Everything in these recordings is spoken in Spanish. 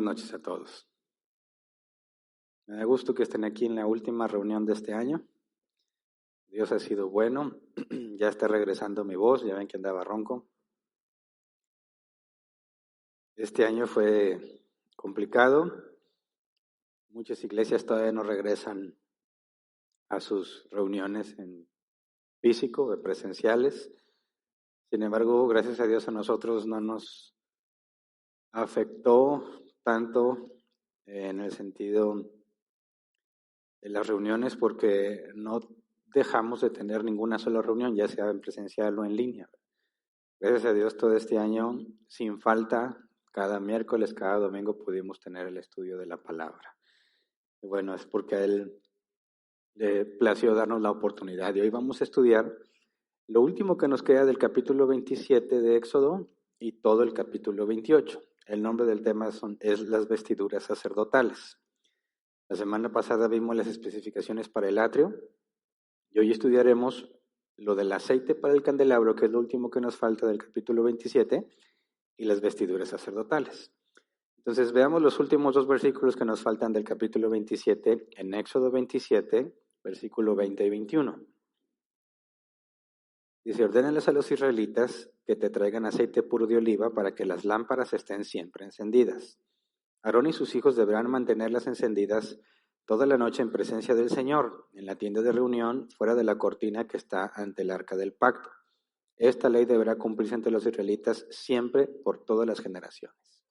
Buenas noches a todos. Me da gusto que estén aquí en la última reunión de este año. Dios ha sido bueno. Ya está regresando mi voz, ya ven que andaba ronco. Este año fue complicado. Muchas iglesias todavía no regresan a sus reuniones en físico, presenciales. Sin embargo, gracias a Dios a nosotros no nos afectó tanto en el sentido de las reuniones porque no dejamos de tener ninguna sola reunión, ya sea en presencial o en línea. Gracias a Dios todo este año, sin falta, cada miércoles, cada domingo pudimos tener el estudio de la palabra. Y bueno, es porque a Él le plació darnos la oportunidad. Y hoy vamos a estudiar lo último que nos queda del capítulo 27 de Éxodo y todo el capítulo 28. El nombre del tema es las vestiduras sacerdotales. La semana pasada vimos las especificaciones para el atrio y hoy estudiaremos lo del aceite para el candelabro, que es lo último que nos falta del capítulo 27, y las vestiduras sacerdotales. Entonces veamos los últimos dos versículos que nos faltan del capítulo 27 en Éxodo 27, versículo 20 y 21. Dice, ordénales a los israelitas que te traigan aceite puro de oliva para que las lámparas estén siempre encendidas. Aarón y sus hijos deberán mantenerlas encendidas toda la noche en presencia del Señor, en la tienda de reunión, fuera de la cortina que está ante el arca del pacto. Esta ley deberá cumplirse entre los israelitas siempre por todas las generaciones.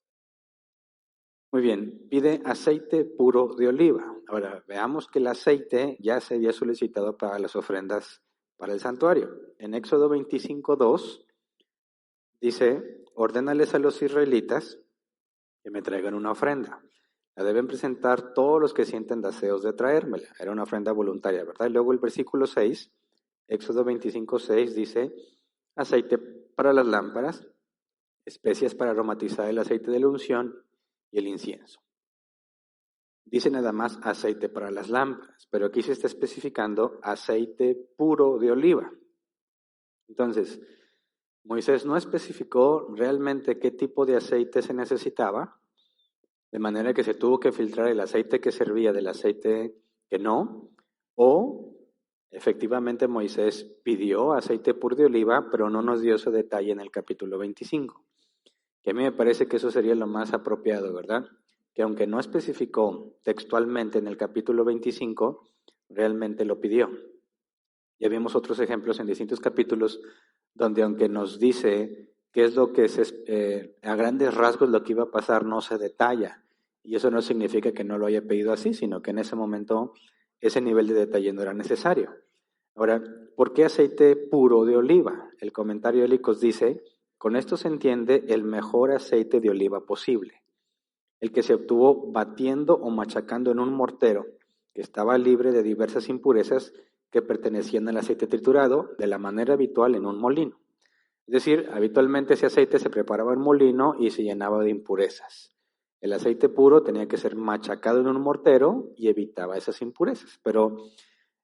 Muy bien, pide aceite puro de oliva. Ahora, veamos que el aceite ya se había solicitado para las ofrendas para el santuario. En Éxodo 25:2 dice, ordénales a los israelitas que me traigan una ofrenda. La deben presentar todos los que sienten deseos de traérmela. Era una ofrenda voluntaria, ¿verdad? Y luego el versículo 6, Éxodo 25:6 dice, aceite para las lámparas, especias para aromatizar el aceite de la unción y el incienso. Dice nada más aceite para las lámparas, pero aquí se está especificando aceite puro de oliva. Entonces, Moisés no especificó realmente qué tipo de aceite se necesitaba, de manera que se tuvo que filtrar el aceite que servía del aceite que no, o efectivamente Moisés pidió aceite puro de oliva, pero no nos dio ese detalle en el capítulo 25, que a mí me parece que eso sería lo más apropiado, ¿verdad? Que aunque no especificó textualmente en el capítulo 25, realmente lo pidió. Ya vimos otros ejemplos en distintos capítulos donde aunque nos dice qué es lo que a grandes rasgos lo que iba a pasar, no se detalla. Y eso no significa que no lo haya pedido así, sino que en ese momento ese nivel de detalle no era necesario. Ahora, ¿por qué aceite puro de oliva? El comentario de Licos dice, con esto se entiende el mejor aceite de oliva posible, el que se obtuvo batiendo o machacando en un mortero que estaba libre de diversas impurezas que pertenecían al aceite triturado de la manera habitual en un molino. Es decir, habitualmente ese aceite se preparaba en molino y se llenaba de impurezas. El aceite puro tenía que ser machacado en un mortero y evitaba esas impurezas. Pero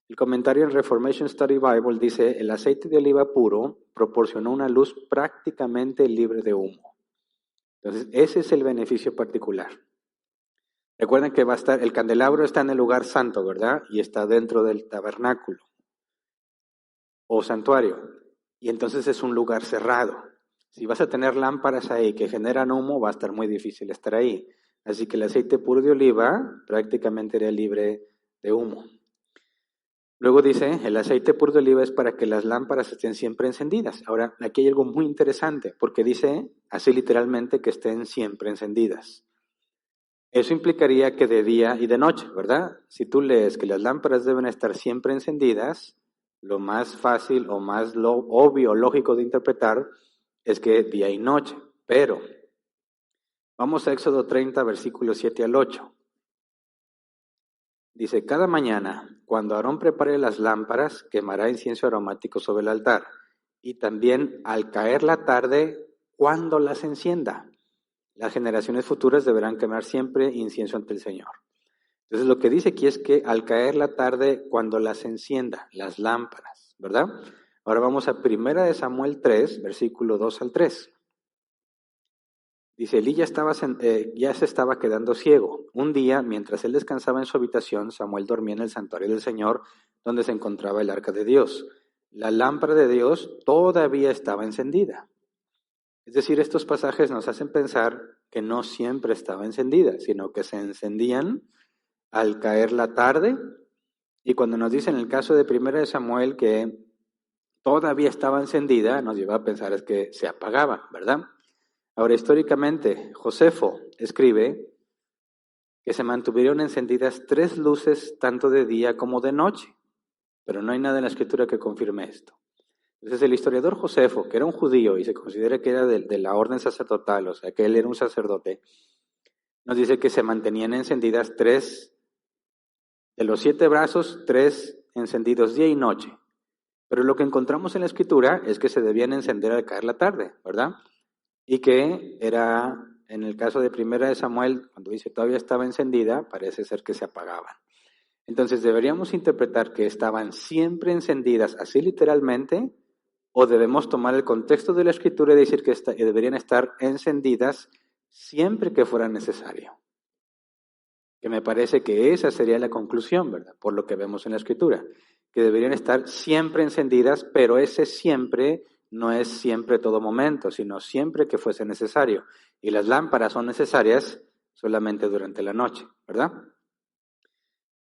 el comentario en Reformation Study Bible dice, el aceite de oliva puro proporcionó una luz prácticamente libre de humo. Entonces, ese es el beneficio particular. Recuerden que el candelabro está en el lugar santo, ¿verdad? Y está dentro del tabernáculo o santuario. Y entonces es un lugar cerrado. Si vas a tener lámparas ahí que generan humo, va a estar muy difícil estar ahí. Así que el aceite puro de oliva prácticamente era libre de humo. Luego dice, el aceite puro de oliva es para que las lámparas estén siempre encendidas. Ahora, aquí hay algo muy interesante, porque dice así literalmente que estén siempre encendidas. Eso implicaría que de día y de noche, ¿verdad? Si tú lees que las lámparas deben estar siempre encendidas, lo más fácil o más obvio, lógico de interpretar es que día y noche. Pero vamos a Éxodo 30, versículos 7 al 8. Dice, cada mañana, cuando Aarón prepare las lámparas, quemará incienso aromático sobre el altar. Y también al caer la tarde, cuando las encienda. Las generaciones futuras deberán quemar siempre incienso ante el Señor. Entonces lo que dice aquí es que al caer la tarde, cuando las encienda, las lámparas, ¿verdad? Ahora vamos a 1 Samuel 3, versículo 2 al 3. Dice, Elí ya se estaba quedando ciego. Un día, mientras él descansaba en su habitación, Samuel dormía en el santuario del Señor, donde se encontraba el arca de Dios. La lámpara de Dios todavía estaba encendida. Es decir, estos pasajes nos hacen pensar que no siempre estaba encendida, sino que se encendían al caer la tarde. Y cuando nos dice en el caso de 1 de Samuel que todavía estaba encendida, nos lleva a pensar es que se apagaba, ¿verdad? Ahora, históricamente, Josefo escribe que se mantuvieron encendidas 3 luces tanto de día como de noche, pero no hay nada en la escritura que confirme esto. Entonces el historiador Josefo, que era un judío y se considera que era de la orden sacerdotal, o sea que él era un sacerdote, nos dice que se mantenían encendidas 3, de los 7 brazos, 3 encendidos día y noche. Pero lo que encontramos en la escritura es que se debían encender al caer la tarde, ¿verdad? Y que era, en el caso de 1 de Samuel, cuando dice todavía estaba encendida, parece ser que se apagaban. Entonces, ¿deberíamos interpretar que estaban siempre encendidas así literalmente? ¿O debemos tomar el contexto de la escritura y decir que deberían estar encendidas siempre que fuera necesario? Que me parece que esa sería la conclusión, ¿verdad? Por lo que vemos en la escritura, que deberían estar siempre encendidas, pero ese siempre no es siempre todo momento, sino siempre que fuese necesario. Y las lámparas son necesarias solamente durante la noche, ¿verdad?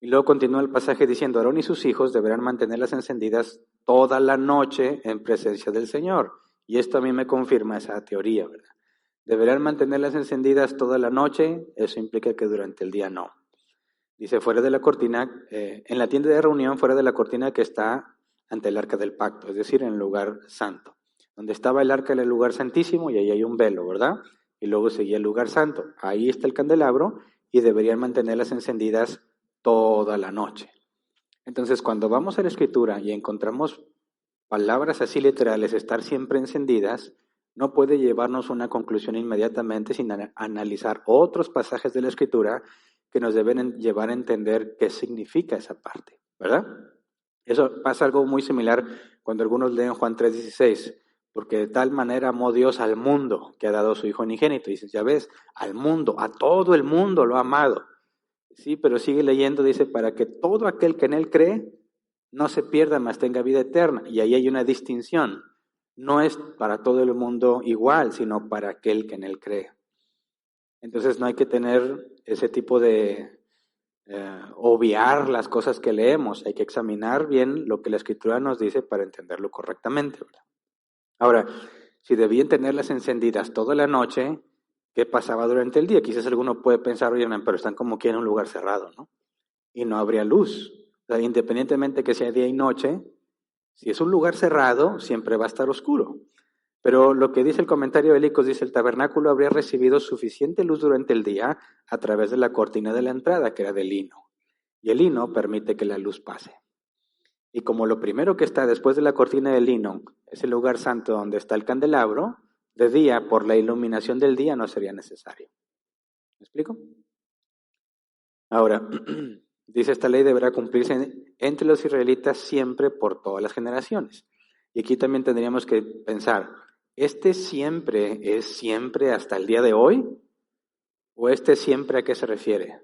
Y luego continúa el pasaje diciendo, Aarón y sus hijos deberán mantenerlas encendidas toda la noche en presencia del Señor. Y esto a mí me confirma esa teoría, ¿verdad? Deberán mantenerlas encendidas toda la noche, eso implica que durante el día no. Dice, fuera de la cortina, en la tienda de reunión, fuera de la cortina que está ante el arca del pacto, es decir, en el lugar santo. Donde estaba el arca era el lugar santísimo y ahí hay un velo, ¿verdad? Y luego seguía el lugar santo. Ahí está el candelabro y deberían mantenerlas encendidas toda la noche. Entonces, cuando vamos a la escritura y encontramos palabras así literales, estar siempre encendidas, no puede llevarnos a una conclusión inmediatamente sin analizar otros pasajes de la escritura que nos deben llevar a entender qué significa esa parte, ¿verdad? Eso pasa algo muy similar cuando algunos leen Juan 3:16, porque de tal manera amó Dios al mundo que ha dado a su Hijo unigénito. Y dices, ya ves, al mundo, a todo el mundo lo ha amado. Sí, pero sigue leyendo, dice, para que todo aquel que en él cree no se pierda, mas tenga vida eterna. Y ahí hay una distinción. No es para todo el mundo igual, sino para aquel que en él cree. Entonces no hay que tener ese tipo de obviar las cosas que leemos. Hay que examinar bien lo que la Escritura nos dice para entenderlo correctamente, ¿verdad? Ahora, si debían tenerlas encendidas toda la noche, ¿qué pasaba durante el día? Quizás alguno puede pensar, oye, pero están como que en un lugar cerrado, ¿no? Y no habría luz. O sea, independientemente que sea día y noche, si es un lugar cerrado, siempre va a estar oscuro. Pero lo que dice el comentario de Helicos, dice, el tabernáculo habría recibido suficiente luz durante el día a través de la cortina de la entrada, que era de lino. Y el lino permite que la luz pase. Y como lo primero que está después de la cortina de lino es el lugar santo donde está el candelabro, de día, por la iluminación del día, no sería necesario. ¿Me explico? Ahora, dice, esta ley deberá cumplirse entre los israelitas siempre por todas las generaciones. Y aquí también tendríamos que pensar, ¿este siempre es siempre hasta el día de hoy? ¿O este siempre a qué se refiere?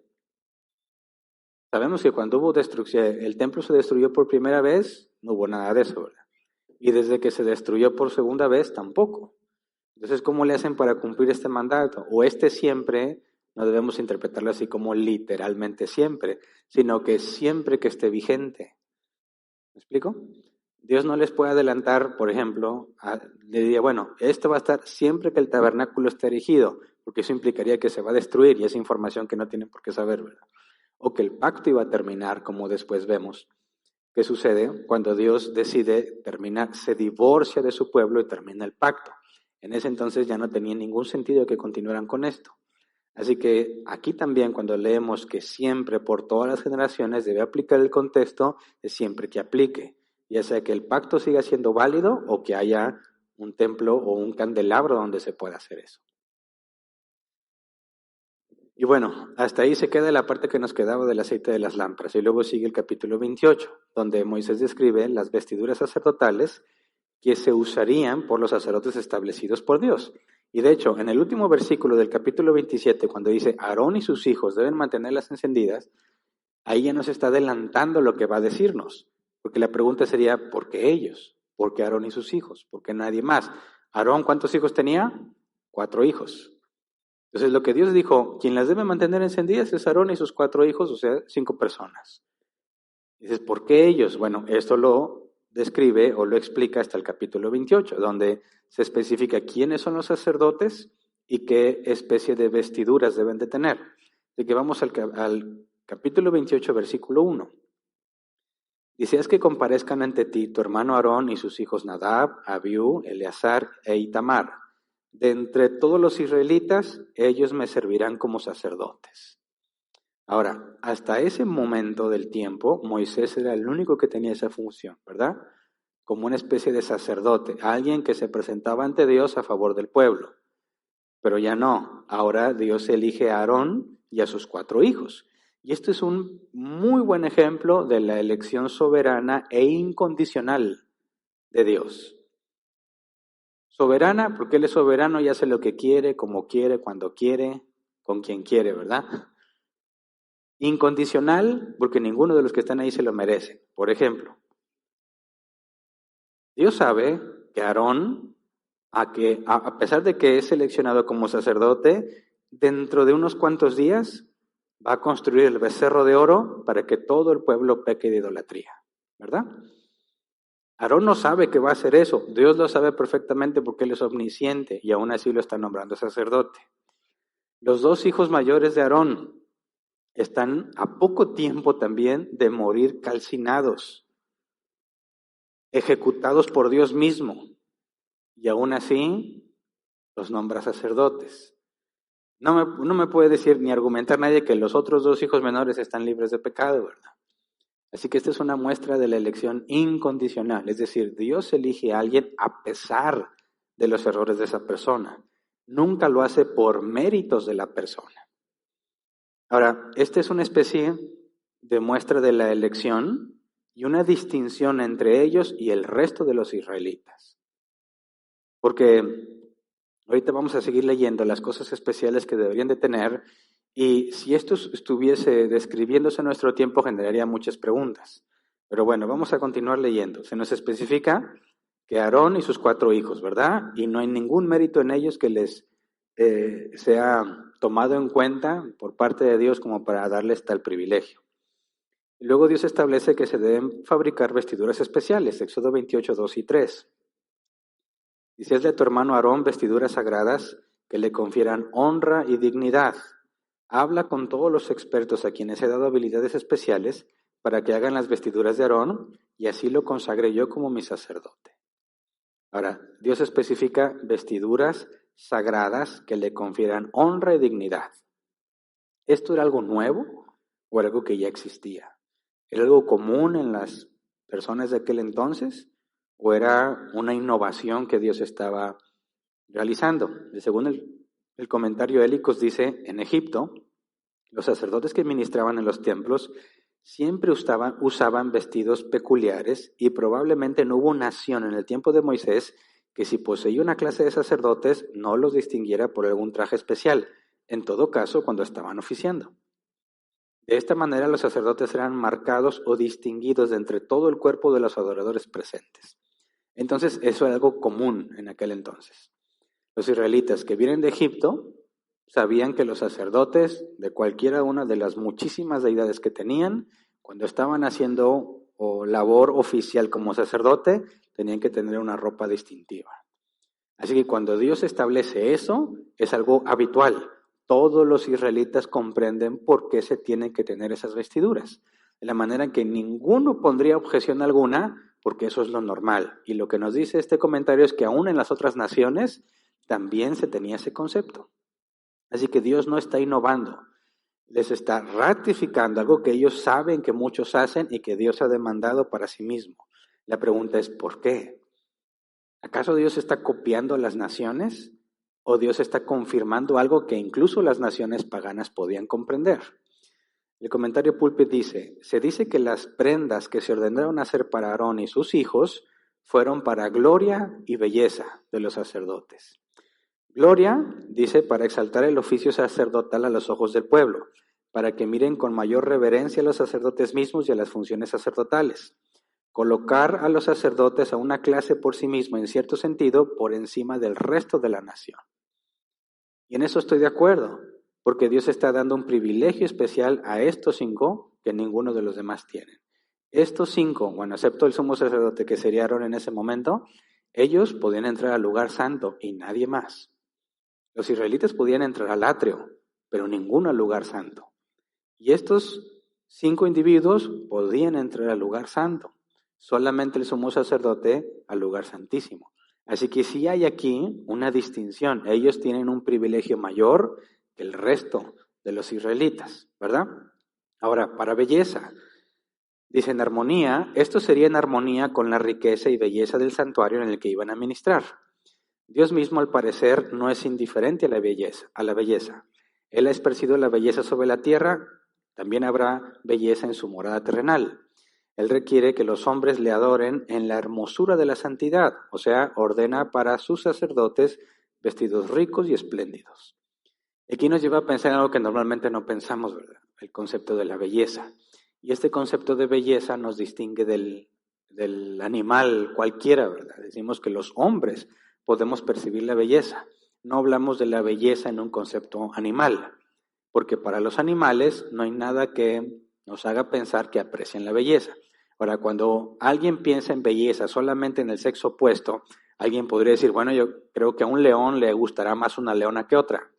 Sabemos que cuando hubo destrucción, el templo se destruyó por primera vez, no hubo nada de eso, ¿verdad? Y desde que se destruyó por segunda vez, tampoco. Entonces, ¿cómo le hacen para cumplir este mandato? O este siempre, no debemos interpretarlo así como literalmente siempre, sino que siempre que esté vigente. ¿Me explico? Dios no les puede adelantar, por ejemplo, le diría, bueno, esto va a estar siempre que el tabernáculo esté erigido, porque eso implicaría que se va a destruir y es información que no tienen por qué saber, ¿verdad? O que el pacto iba a terminar, como después vemos. ¿Qué sucede? Cuando Dios decide terminar, se divorcia de su pueblo y termina el pacto. En ese entonces ya no tenía ningún sentido que continuaran con esto. Así que aquí también cuando leemos que siempre por todas las generaciones debe aplicar el contexto de siempre que aplique, ya sea que el pacto siga siendo válido o que haya un templo o un candelabro donde se pueda hacer eso. Y bueno, hasta ahí se queda la parte que nos quedaba del aceite de las lámparas. Y luego sigue el capítulo 28, donde Moisés describe las vestiduras sacerdotales que se usarían por los sacerdotes establecidos por Dios. Y de hecho, en el último versículo del capítulo 27, cuando dice Aarón y sus hijos deben mantenerlas encendidas, ahí ya nos está adelantando lo que va a decirnos. Porque la pregunta sería, ¿por qué ellos? ¿Por qué Aarón y sus hijos? ¿Por qué nadie más? Aarón, ¿cuántos hijos tenía? 4 hijos. Entonces lo que Dios dijo, quien las debe mantener encendidas es Aarón y sus 4 hijos, o sea, 5 personas. Dices, ¿por qué ellos? Bueno, esto lo describe o lo explica hasta el capítulo 28, donde se especifica quiénes son los sacerdotes y qué especie de vestiduras deben de tener. Así que vamos al capítulo 28, versículo 1. Dice, es que comparezcan ante ti tu hermano Aarón y sus hijos Nadab, Abiú, Eleazar e Itamar. De entre todos los israelitas, ellos me servirán como sacerdotes. Ahora, hasta ese momento del tiempo, Moisés era el único que tenía esa función, ¿verdad? Como una especie de sacerdote, alguien que se presentaba ante Dios a favor del pueblo. Pero ya no, ahora Dios elige a Aarón y a sus 4 hijos. Y esto es un muy buen ejemplo de la elección soberana e incondicional de Dios. Soberana, porque Él es soberano y hace lo que quiere, como quiere, cuando quiere, con quien quiere, ¿verdad? Incondicional, porque ninguno de los que están ahí se lo merece. Por ejemplo, Dios sabe que Aarón, a pesar de que es seleccionado como sacerdote, dentro de unos cuantos días va a construir el becerro de oro para que todo el pueblo peque de idolatría, ¿verdad? Aarón no sabe que va a hacer eso, Dios lo sabe perfectamente porque Él es omnisciente y aún así lo está nombrando sacerdote. Los 2 hijos mayores de Aarón están a poco tiempo también de morir calcinados, ejecutados por Dios mismo, y aún así los nombra sacerdotes. No me puede decir ni argumentar nadie que los otros 2 hijos menores están libres de pecado, ¿verdad? Así que esta es una muestra de la elección incondicional, es decir, Dios elige a alguien a pesar de los errores de esa persona. Nunca lo hace por méritos de la persona. Ahora, esta es una especie de muestra de la elección y una distinción entre ellos y el resto de los israelitas. Porque ahorita vamos a seguir leyendo las cosas especiales que deberían de tener, y si esto estuviese describiéndose en nuestro tiempo generaría muchas preguntas. Pero bueno, vamos a continuar leyendo. Se nos especifica que Aarón y sus 4 hijos, ¿verdad? Y no hay ningún mérito en ellos que les sea tomado en cuenta por parte de Dios como para darles tal privilegio. Y luego Dios establece que se deben fabricar vestiduras especiales, Éxodo 28, 2 y 3. Dice, hazle a tu hermano Aarón vestiduras sagradas que le confieran honra y dignidad. Habla con todos los expertos a quienes he dado habilidades especiales para que hagan las vestiduras de Aarón y así lo consagre yo como mi sacerdote. Ahora, Dios especifica vestiduras sagradas que le confieran honra y dignidad. ¿Esto era algo nuevo o era algo que ya existía? ¿Era algo común en las personas de aquel entonces o era una innovación que Dios estaba realizando? Según el comentario de Helicos dice, en Egipto, los sacerdotes que ministraban en los templos siempre usaban vestidos peculiares y probablemente no hubo nación en el tiempo de Moisés que si poseía una clase de sacerdotes no los distinguiera por algún traje especial, en todo caso cuando estaban oficiando. De esta manera los sacerdotes eran marcados o distinguidos de entre todo el cuerpo de los adoradores presentes. Entonces eso era algo común en aquel entonces. Los israelitas que vienen de Egipto sabían que los sacerdotes de cualquiera una de las muchísimas deidades que tenían, cuando estaban haciendo labor oficial como sacerdote, tenían que tener una ropa distintiva. Así que cuando Dios establece eso, es algo habitual. Todos los israelitas comprenden por qué se tienen que tener esas vestiduras. De la manera en que ninguno pondría objeción alguna, porque eso es lo normal. Y lo que nos dice este comentario es que aún en las otras naciones también se tenía ese concepto. Así que Dios no está innovando, les está ratificando algo que ellos saben que muchos hacen y que Dios ha demandado para sí mismo. La pregunta es, ¿por qué? ¿Acaso Dios está copiando a las naciones o Dios está confirmando algo que incluso las naciones paganas podían comprender? El comentario Pulpit dice, se dice que las prendas que se ordenaron hacer para Aarón y sus hijos fueron para gloria y belleza de los sacerdotes. Gloria, dice, para exaltar el oficio sacerdotal a los ojos del pueblo, para que miren con mayor reverencia a los sacerdotes mismos y a las funciones sacerdotales. Colocar a los sacerdotes a una clase por sí mismo, en cierto sentido, por encima del resto de la nación. Y en eso estoy de acuerdo, porque Dios está dando un privilegio especial a estos 5 que ninguno de los demás tienen. Estos 5, bueno, excepto el sumo sacerdote que sería Aarón en ese momento, ellos podían entrar al lugar santo y nadie más. Los israelitas podían entrar al atrio, pero ninguno al lugar santo. Y estos 5 individuos podían entrar al lugar santo, solamente el sumo sacerdote al lugar santísimo. Así que sí hay aquí una distinción. Ellos tienen un privilegio mayor que el resto de los israelitas, ¿verdad? Ahora, para belleza, dice en armonía, esto sería en armonía con la riqueza y belleza del santuario en el que iban a ministrar. Dios mismo, al parecer, no es indiferente a la belleza. Él ha esparcido la belleza sobre la tierra, también habrá belleza en su morada terrenal. Él requiere que los hombres le adoren en la hermosura de la santidad, o sea, ordena para sus sacerdotes vestidos ricos y espléndidos. Aquí nos lleva a pensar en algo que normalmente no pensamos, ¿verdad? El concepto de la belleza. Y este concepto de belleza nos distingue del animal cualquiera, ¿verdad? Decimos que los hombres podemos percibir la belleza. No hablamos de la belleza en un concepto animal, porque para los animales no hay nada que nos haga pensar que aprecian la belleza. Ahora, cuando alguien piensa en belleza solamente en el sexo opuesto, alguien podría decir, bueno, yo creo que a un león le gustará más una leona que otra.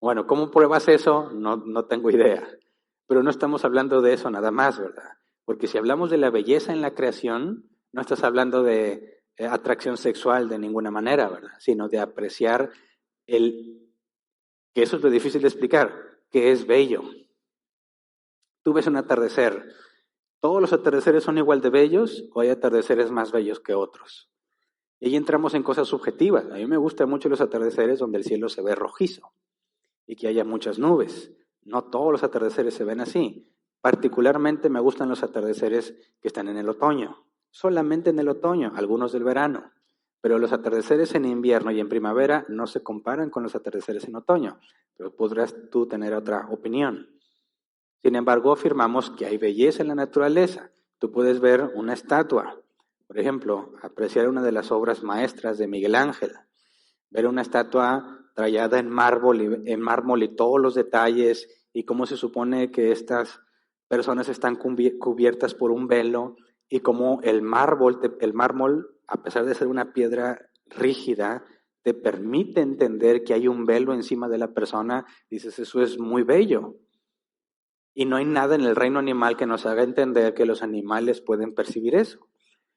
Bueno, ¿cómo pruebas eso? No tengo idea. Pero no estamos hablando de eso nada más, ¿verdad? Porque si hablamos de la belleza en la creación, no estás hablando de atracción sexual de ninguna manera, ¿verdad? Sino de apreciar que eso es lo difícil de explicar, que es bello. Tú ves un atardecer, ¿todos los atardeceres son igual de bellos o hay atardeceres más bellos que otros? Y ahí entramos en cosas subjetivas. A mí me gustan mucho los atardeceres donde el cielo se ve rojizo y que haya muchas nubes. No todos los atardeceres se ven así. Particularmente me gustan los atardeceres que están en el otoño, solamente en el otoño, algunos del verano. Pero los atardeceres en invierno y en primavera no se comparan con los atardeceres en otoño. Pero podrás tú tener otra opinión. Sin embargo, afirmamos que hay belleza en la naturaleza. Tú puedes ver una estatua, por ejemplo, apreciar una de las obras maestras de Miguel Ángel, ver una estatua tallada en mármol y todos los detalles y cómo se supone que estas personas están cubiertas por un velo y cómo el mármol, a pesar de ser una piedra rígida, te permite entender que hay un velo encima de la persona. Dices, eso es muy bello. Y no hay nada en el reino animal que nos haga entender que los animales pueden percibir eso.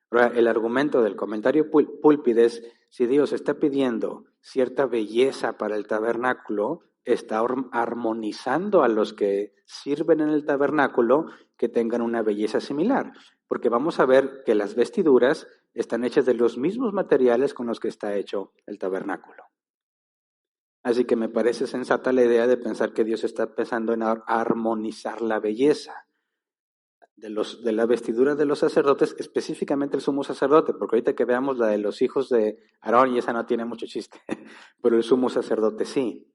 Ahora, el argumento del comentario púlpide es, si Dios está pidiendo cierta belleza para el tabernáculo, está armonizando a los que sirven en el tabernáculo que tengan una belleza similar. Porque vamos a ver que las vestiduras están hechas de los mismos materiales con los que está hecho el tabernáculo. Así que me parece sensata la idea de pensar que Dios está pensando en armonizar la belleza de la vestidura de los sacerdotes, específicamente el sumo sacerdote, porque ahorita que veamos la de los hijos de Aarón, y esa no tiene mucho chiste, pero el sumo sacerdote sí.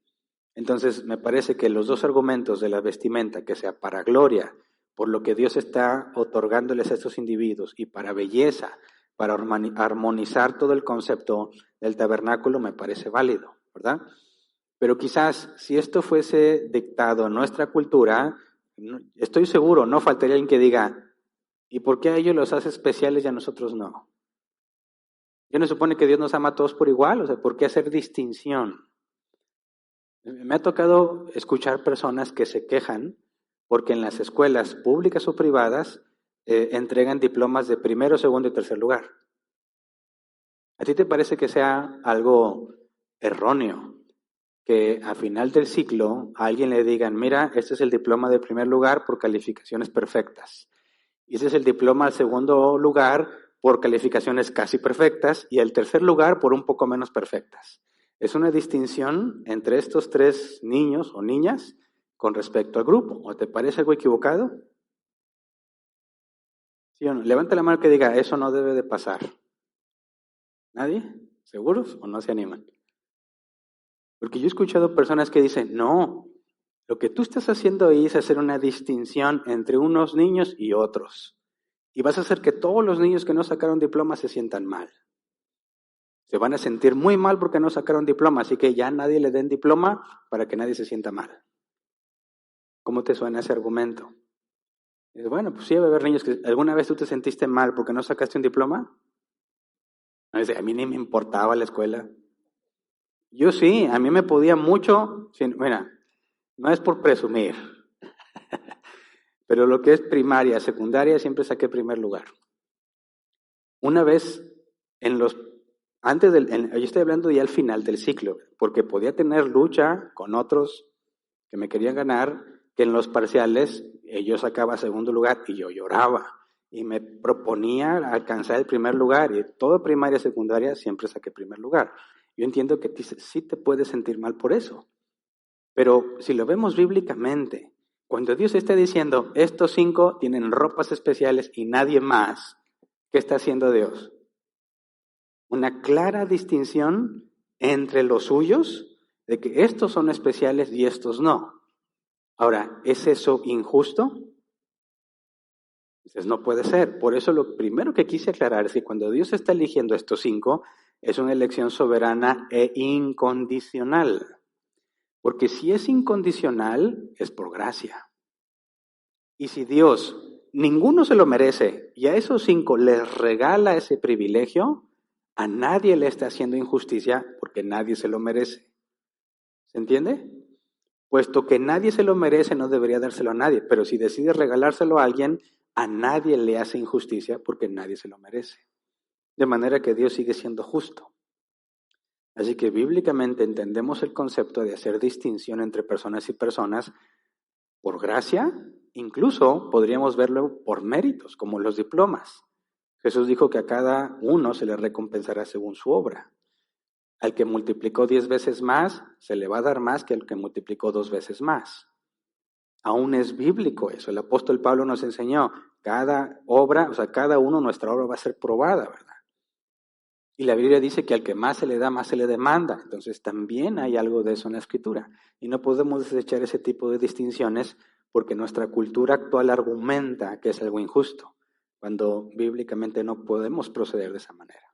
Entonces me parece que los dos argumentos de la vestimenta, que sea para gloria, por lo que Dios está otorgándoles a estos individuos, y para belleza, para armonizar todo el concepto del tabernáculo, me parece válido, ¿verdad? Pero quizás si esto fuese dictado en nuestra cultura, estoy seguro, no faltaría alguien que diga, ¿y por qué a ellos los hace especiales y a nosotros no? ¿Ya no supone que Dios nos ama a todos por igual? O sea, ¿por qué hacer distinción? Me ha tocado escuchar personas que se quejan porque en las escuelas públicas o privadas entregan diplomas de primero, segundo y tercer lugar. ¿A ti te parece que sea algo erróneo que a final del ciclo a alguien le digan, mira, este es el diploma de primer lugar por calificaciones perfectas, y ese es el diploma al segundo lugar por calificaciones casi perfectas, y el tercer lugar por un poco menos perfectas? Es una distinción entre estos 3 niños o niñas con respecto al grupo. ¿O te parece algo equivocado? ¿Sí o no? Levanta la mano que diga, eso no debe de pasar. ¿Nadie? ¿Seguros o no se animan? Porque yo he escuchado personas que dicen, no, lo que tú estás haciendo ahí es hacer una distinción entre unos niños y otros. Y vas a hacer que todos los niños que no sacaron diploma se sientan mal. Se van a sentir muy mal porque no sacaron diploma, así que ya nadie le den diploma para que nadie se sienta mal. ¿Cómo te suena ese argumento? Y dices, bueno, pues sí, va a haber niños que... ¿Alguna vez tú te sentiste mal porque no sacaste un diploma? A mí ni me importaba la escuela. Yo sí, a mí me podía mucho... Mira, no es por presumir, pero lo que es primaria, secundaria, siempre saqué primer lugar. Una vez, yo estoy hablando ya al final del ciclo, porque podía tener lucha con otros que me querían ganar, que en los parciales yo sacaba segundo lugar y yo lloraba. Y me proponía alcanzar el primer lugar, y toda primaria, secundaria, siempre saqué primer lugar. Yo entiendo que sí te puedes sentir mal por eso, pero si lo vemos bíblicamente, cuando Dios está diciendo, estos 5 tienen ropas especiales y nadie más, ¿qué está haciendo Dios? Una clara distinción entre los suyos, de que estos son especiales y estos no. Ahora, ¿es eso injusto? Dices, no puede ser. Por eso lo primero que quise aclarar es que cuando Dios está eligiendo estos 5, es una elección soberana e incondicional. Porque si es incondicional, es por gracia. Y si Dios, ninguno se lo merece, y a esos 5 les regala ese privilegio, a nadie le está haciendo injusticia porque nadie se lo merece. ¿Se entiende? Puesto que nadie se lo merece, no debería dárselo a nadie. Pero si decide regalárselo a alguien, a nadie le hace injusticia porque nadie se lo merece. De manera que Dios sigue siendo justo. Así que bíblicamente entendemos el concepto de hacer distinción entre personas y personas por gracia. Incluso podríamos verlo por méritos, como los diplomas. Jesús dijo que a cada uno se le recompensará según su obra. Al que multiplicó 10 veces más, se le va a dar más que al que multiplicó 2 veces más. Aún es bíblico eso. El apóstol Pablo nos enseñó, cada obra, cada uno, nuestra obra va a ser probada, ¿verdad? Y la Biblia dice que al que más se le da, más se le demanda. Entonces también hay algo de eso en la Escritura. Y no podemos desechar ese tipo de distinciones porque nuestra cultura actual argumenta que es algo injusto, cuando bíblicamente no podemos proceder de esa manera.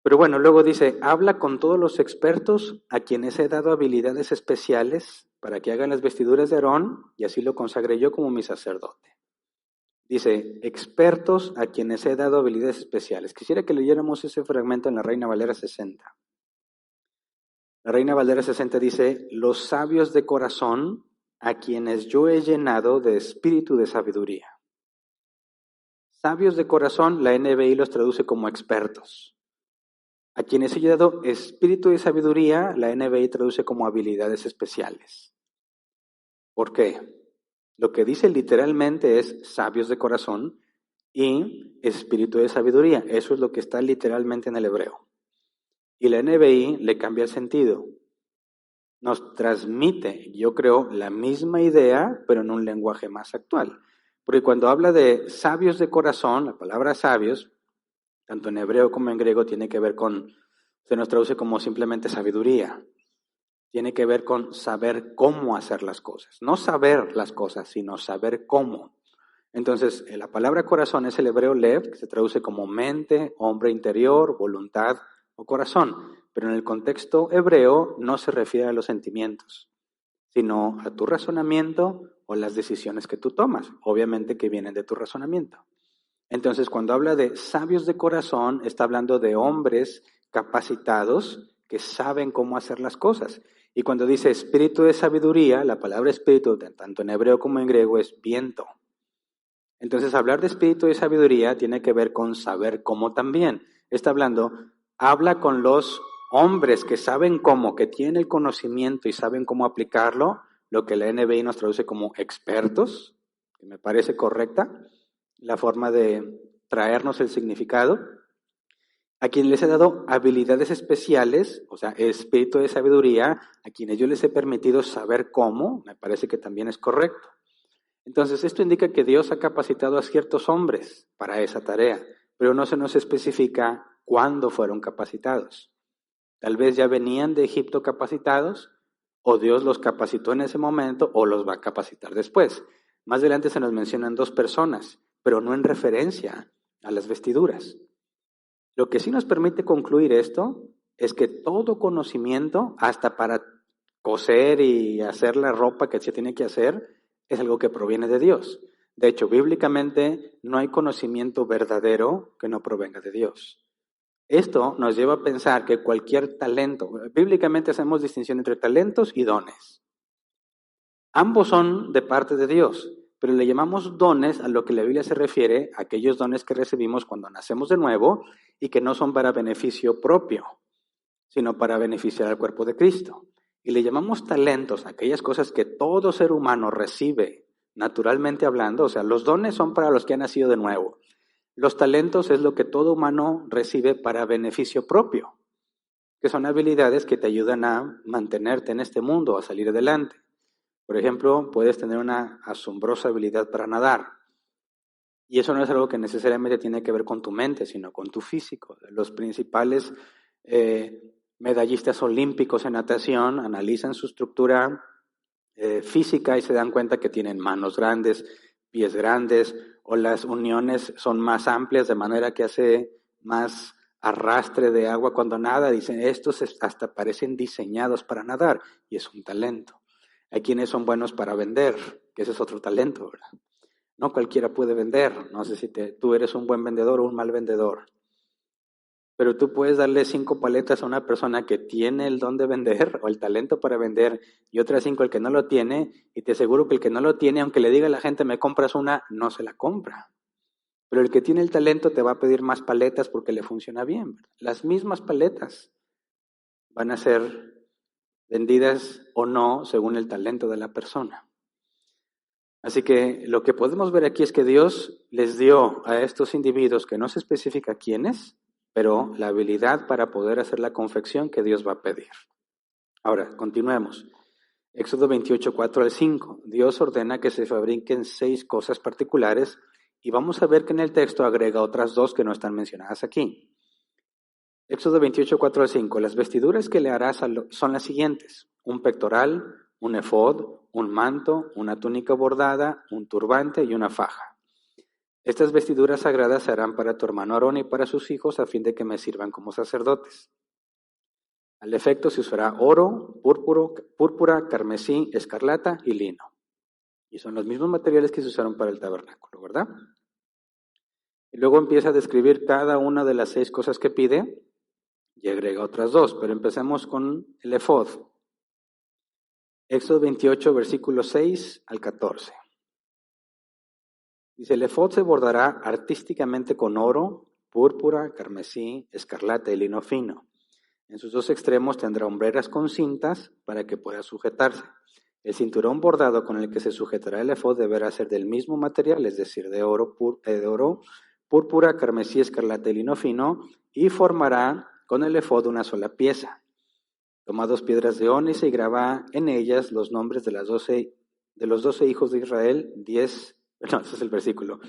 Pero bueno, luego dice, habla con todos los expertos a quienes he dado habilidades especiales para que hagan las vestiduras de Aarón y así lo consagré yo como mi sacerdote. Dice, expertos a quienes he dado habilidades especiales. Quisiera que leyéramos ese fragmento en la Reina Valera 60. La Reina Valera 60 dice, los sabios de corazón a quienes yo he llenado de espíritu de sabiduría. Sabios de corazón, la NBI los traduce como expertos. A quienes he dado espíritu de sabiduría, la NBI traduce como habilidades especiales. ¿Por qué? Lo que dice literalmente es sabios de corazón y espíritu de sabiduría. Eso es lo que está literalmente en el hebreo. Y la NBI le cambia el sentido. Nos transmite, yo creo, la misma idea, pero en un lenguaje más actual. Porque cuando habla de sabios de corazón, la palabra sabios, tanto en hebreo como en griego, tiene que ver con, se nos traduce como simplemente sabiduría. Tiene que ver con saber cómo hacer las cosas. No saber las cosas, sino saber cómo. Entonces, la palabra corazón es el hebreo lev, que se traduce como mente, hombre interior, voluntad o corazón. Pero en el contexto hebreo no se refiere a los sentimientos, sino a tu razonamiento o las decisiones que tú tomas, obviamente que vienen de tu razonamiento. Entonces, cuando habla de sabios de corazón, está hablando de hombres capacitados que saben cómo hacer las cosas. Y cuando dice espíritu de sabiduría, la palabra espíritu, tanto en hebreo como en griego, es viento. Entonces, hablar de espíritu de sabiduría tiene que ver con saber cómo también. Está hablando, habla con los hombres que saben cómo, que tienen el conocimiento y saben cómo aplicarlo, lo que la NBI nos traduce como expertos, que me parece correcta, la forma de traernos el significado. A quienes les he dado habilidades especiales, o sea, espíritu de sabiduría, a quienes yo les he permitido saber cómo, me parece que también es correcto. Entonces, esto indica que Dios ha capacitado a ciertos hombres para esa tarea, pero no se nos especifica cuándo fueron capacitados. Tal vez ya venían de Egipto capacitados, o Dios los capacitó en ese momento, o los va a capacitar después. Más adelante se nos mencionan 2 personas, pero no en referencia a las vestiduras. Lo que sí nos permite concluir esto es que todo conocimiento, hasta para coser y hacer la ropa que se tiene que hacer, es algo que proviene de Dios. De hecho, bíblicamente no hay conocimiento verdadero que no provenga de Dios. Esto nos lleva a pensar que cualquier talento, bíblicamente hacemos distinción entre talentos y dones. Ambos son de parte de Dios, pero le llamamos dones a lo que la Biblia se refiere, a aquellos dones que recibimos cuando nacemos de nuevo y que no son para beneficio propio, sino para beneficiar al cuerpo de Cristo. Y le llamamos talentos a aquellas cosas que todo ser humano recibe naturalmente hablando, o sea, los dones son para los que han nacido de nuevo. Los talentos es lo que todo humano recibe para beneficio propio, que son habilidades que te ayudan a mantenerte en este mundo, a salir adelante. Por ejemplo, puedes tener una asombrosa habilidad para nadar. Y eso no es algo que necesariamente tiene que ver con tu mente, sino con tu físico. Los principales medallistas olímpicos en natación analizan su estructura física y se dan cuenta que tienen manos grandes, pies grandes, o las uniones son más amplias, de manera que hace más arrastre de agua cuando nada. Dicen, estos hasta parecen diseñados para nadar, y es un talento. Hay quienes son buenos para vender, que ese es otro talento, ¿verdad? No cualquiera puede vender. No sé si tú eres un buen vendedor o un mal vendedor. Pero tú puedes darle 5 paletas a una persona que tiene el don de vender o el talento para vender y otras 5 al que no lo tiene, y te aseguro que el que no lo tiene, aunque le diga a la gente me compras una, no se la compra. Pero el que tiene el talento te va a pedir más paletas porque le funciona bien. Las mismas paletas van a ser vendidas o no según el talento de la persona. Así que lo que podemos ver aquí es que Dios les dio a estos individuos, que no se especifica quiénes, pero la habilidad para poder hacer la confección que Dios va a pedir. Ahora, continuemos. Éxodo 28, 4 al 5. Dios ordena que se fabriquen 6 cosas particulares y vamos a ver que en el texto agrega otras 2 que no están mencionadas aquí. Éxodo 28, 4 al 5. Las vestiduras que le harás son las siguientes: un pectoral, un efod, un manto, una túnica bordada, un turbante y una faja. Estas vestiduras sagradas se harán para tu hermano Aarón y para sus hijos a fin de que me sirvan como sacerdotes. Al efecto se usará oro, púrpura, carmesí, escarlata y lino. Y son los mismos materiales que se usaron para el tabernáculo, ¿verdad? Y luego empieza a describir cada una de las 6 cosas que pide y agrega otras 2, pero empecemos con el efod. Éxodo 28, versículos 6 al 14. Dice, el efod se bordará artísticamente con oro, púrpura, carmesí, escarlata y lino fino. En sus 2 extremos tendrá hombreras con cintas para que pueda sujetarse. El cinturón bordado con el que se sujetará el efod deberá ser del mismo material, es decir, de oro, púrpura, carmesí, escarlata y lino fino, y formará con el efod una sola pieza. Toma 2 piedras de ónice y graba en ellas los nombres de los 12 hijos de Israel, 10, no, ese es el versículo,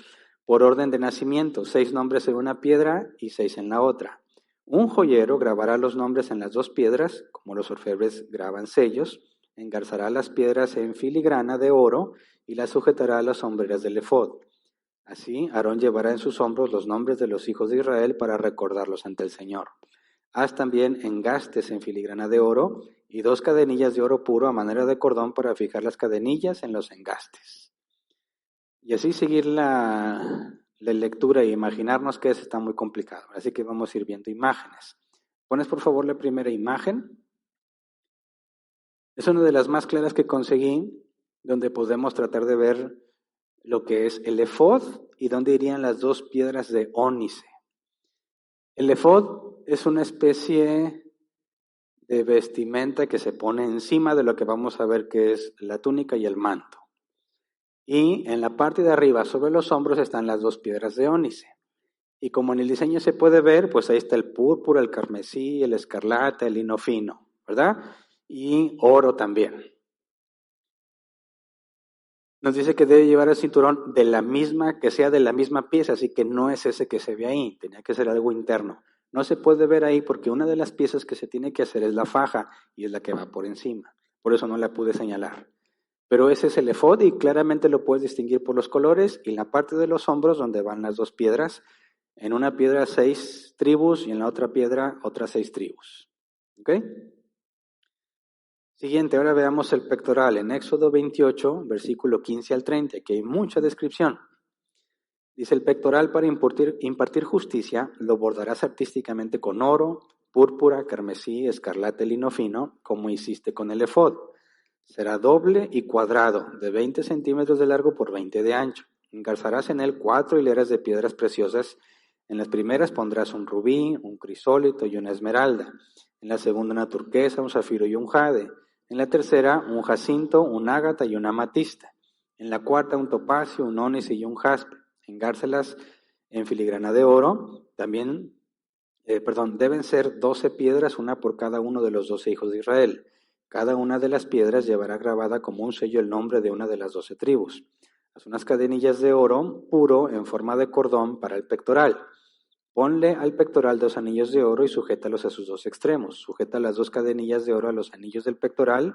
por orden de nacimiento, 6 nombres en una piedra y 6 en la otra. Un joyero grabará los nombres en las 2 piedras, como los orfebres graban sellos, engarzará las piedras en filigrana de oro y las sujetará a las hombreras del efod. Así, Aarón llevará en sus hombros los nombres de los hijos de Israel para recordarlos ante el Señor. Haz también engastes en filigrana de oro y 2 cadenillas de oro puro a manera de cordón para fijar las cadenillas en los engastes. Y así seguir la lectura e imaginarnos que eso está muy complicado. Así que vamos a ir viendo imágenes. ¿Pones por favor la primera imagen? Es una de las más claras que conseguí, donde podemos tratar de ver lo que es el efod y dónde irían las 2 piedras de ónice. El efod es una especie de vestimenta que se pone encima de lo que vamos a ver que es la túnica y el manto. Y en la parte de arriba, sobre los hombros, están las 2 piedras de ónice. Y como en el diseño se puede ver, pues ahí está el púrpura, el carmesí, el escarlata, el lino fino, ¿verdad? Y oro también. Nos dice que debe llevar el cinturón que sea de la misma pieza, así que no es ese que se ve ahí, tenía que ser algo interno. No se puede ver ahí porque una de las piezas que se tiene que hacer es la faja y es la que va por encima. Por eso no la pude señalar. Pero ese es el efod y claramente lo puedes distinguir por los colores y en la parte de los hombros donde van las dos piedras. En una piedra 6 tribus y en la otra piedra otras 6 tribus. ¿Ok? Siguiente, ahora veamos el pectoral. En Éxodo 28, versículo 15 al 30, que hay mucha descripción. Dice, el pectoral para impartir justicia lo bordarás artísticamente con oro, púrpura, carmesí, escarlata y lino fino, como hiciste con el efod. Será doble y cuadrado, de 20 centímetros de largo por 20 de ancho. Engarzarás en él 4 hileras de piedras preciosas. En las primeras pondrás un rubí, un crisólito y una esmeralda. En la segunda una turquesa, un zafiro y un jade. En la tercera un jacinto, un ágata y una amatista. En la cuarta un topacio, un ónice y un jaspe. Engárcelas en filigrana de oro. También, deben ser 12 piedras, una por cada uno de los 12 hijos de Israel. Cada una de las piedras llevará grabada como un sello el nombre de una de las 12 tribus. Haz unas cadenillas de oro puro en forma de cordón para el pectoral. Ponle al pectoral 2 anillos de oro y sujétalos a sus 2 extremos. Sujeta las 2 cadenillas de oro a los anillos del pectoral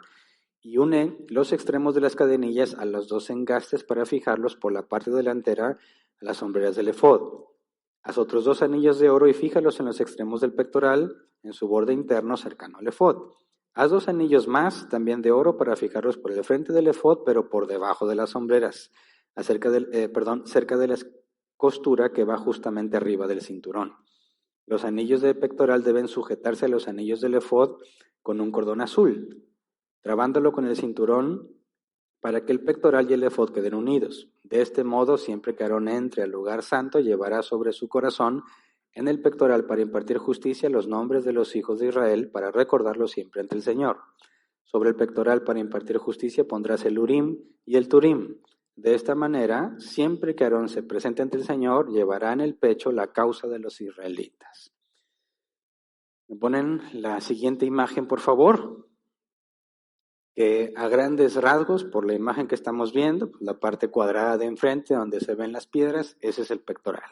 y une los extremos de las cadenillas a los 2 engastes para fijarlos por la parte delantera a las sombreras del efod. Haz otros 2 anillos de oro y fíjalos en los extremos del pectoral, en su borde interno cercano al efod. Haz 2 anillos más, también de oro, para fijarlos por el frente del efod, pero por debajo de las sombreras, cerca de la costura que va justamente arriba del cinturón. Los anillos del pectoral deben sujetarse a los anillos del efod con un cordón azul, trabándolo con el cinturón para que el pectoral y el efod queden unidos. De este modo, siempre que Aarón entre al lugar santo, llevará sobre su corazón en el pectoral para impartir justicia los nombres de los hijos de Israel, para recordarlos siempre ante el Señor. Sobre el pectoral para impartir justicia pondrás el Urim y el Turim. De esta manera, siempre que Aarón se presente ante el Señor, llevará en el pecho la causa de los israelitas. ¿Me ponen la siguiente imagen, por favor? Que a grandes rasgos, por la imagen que estamos viendo, la parte cuadrada de enfrente donde se ven las piedras, ese es el pectoral.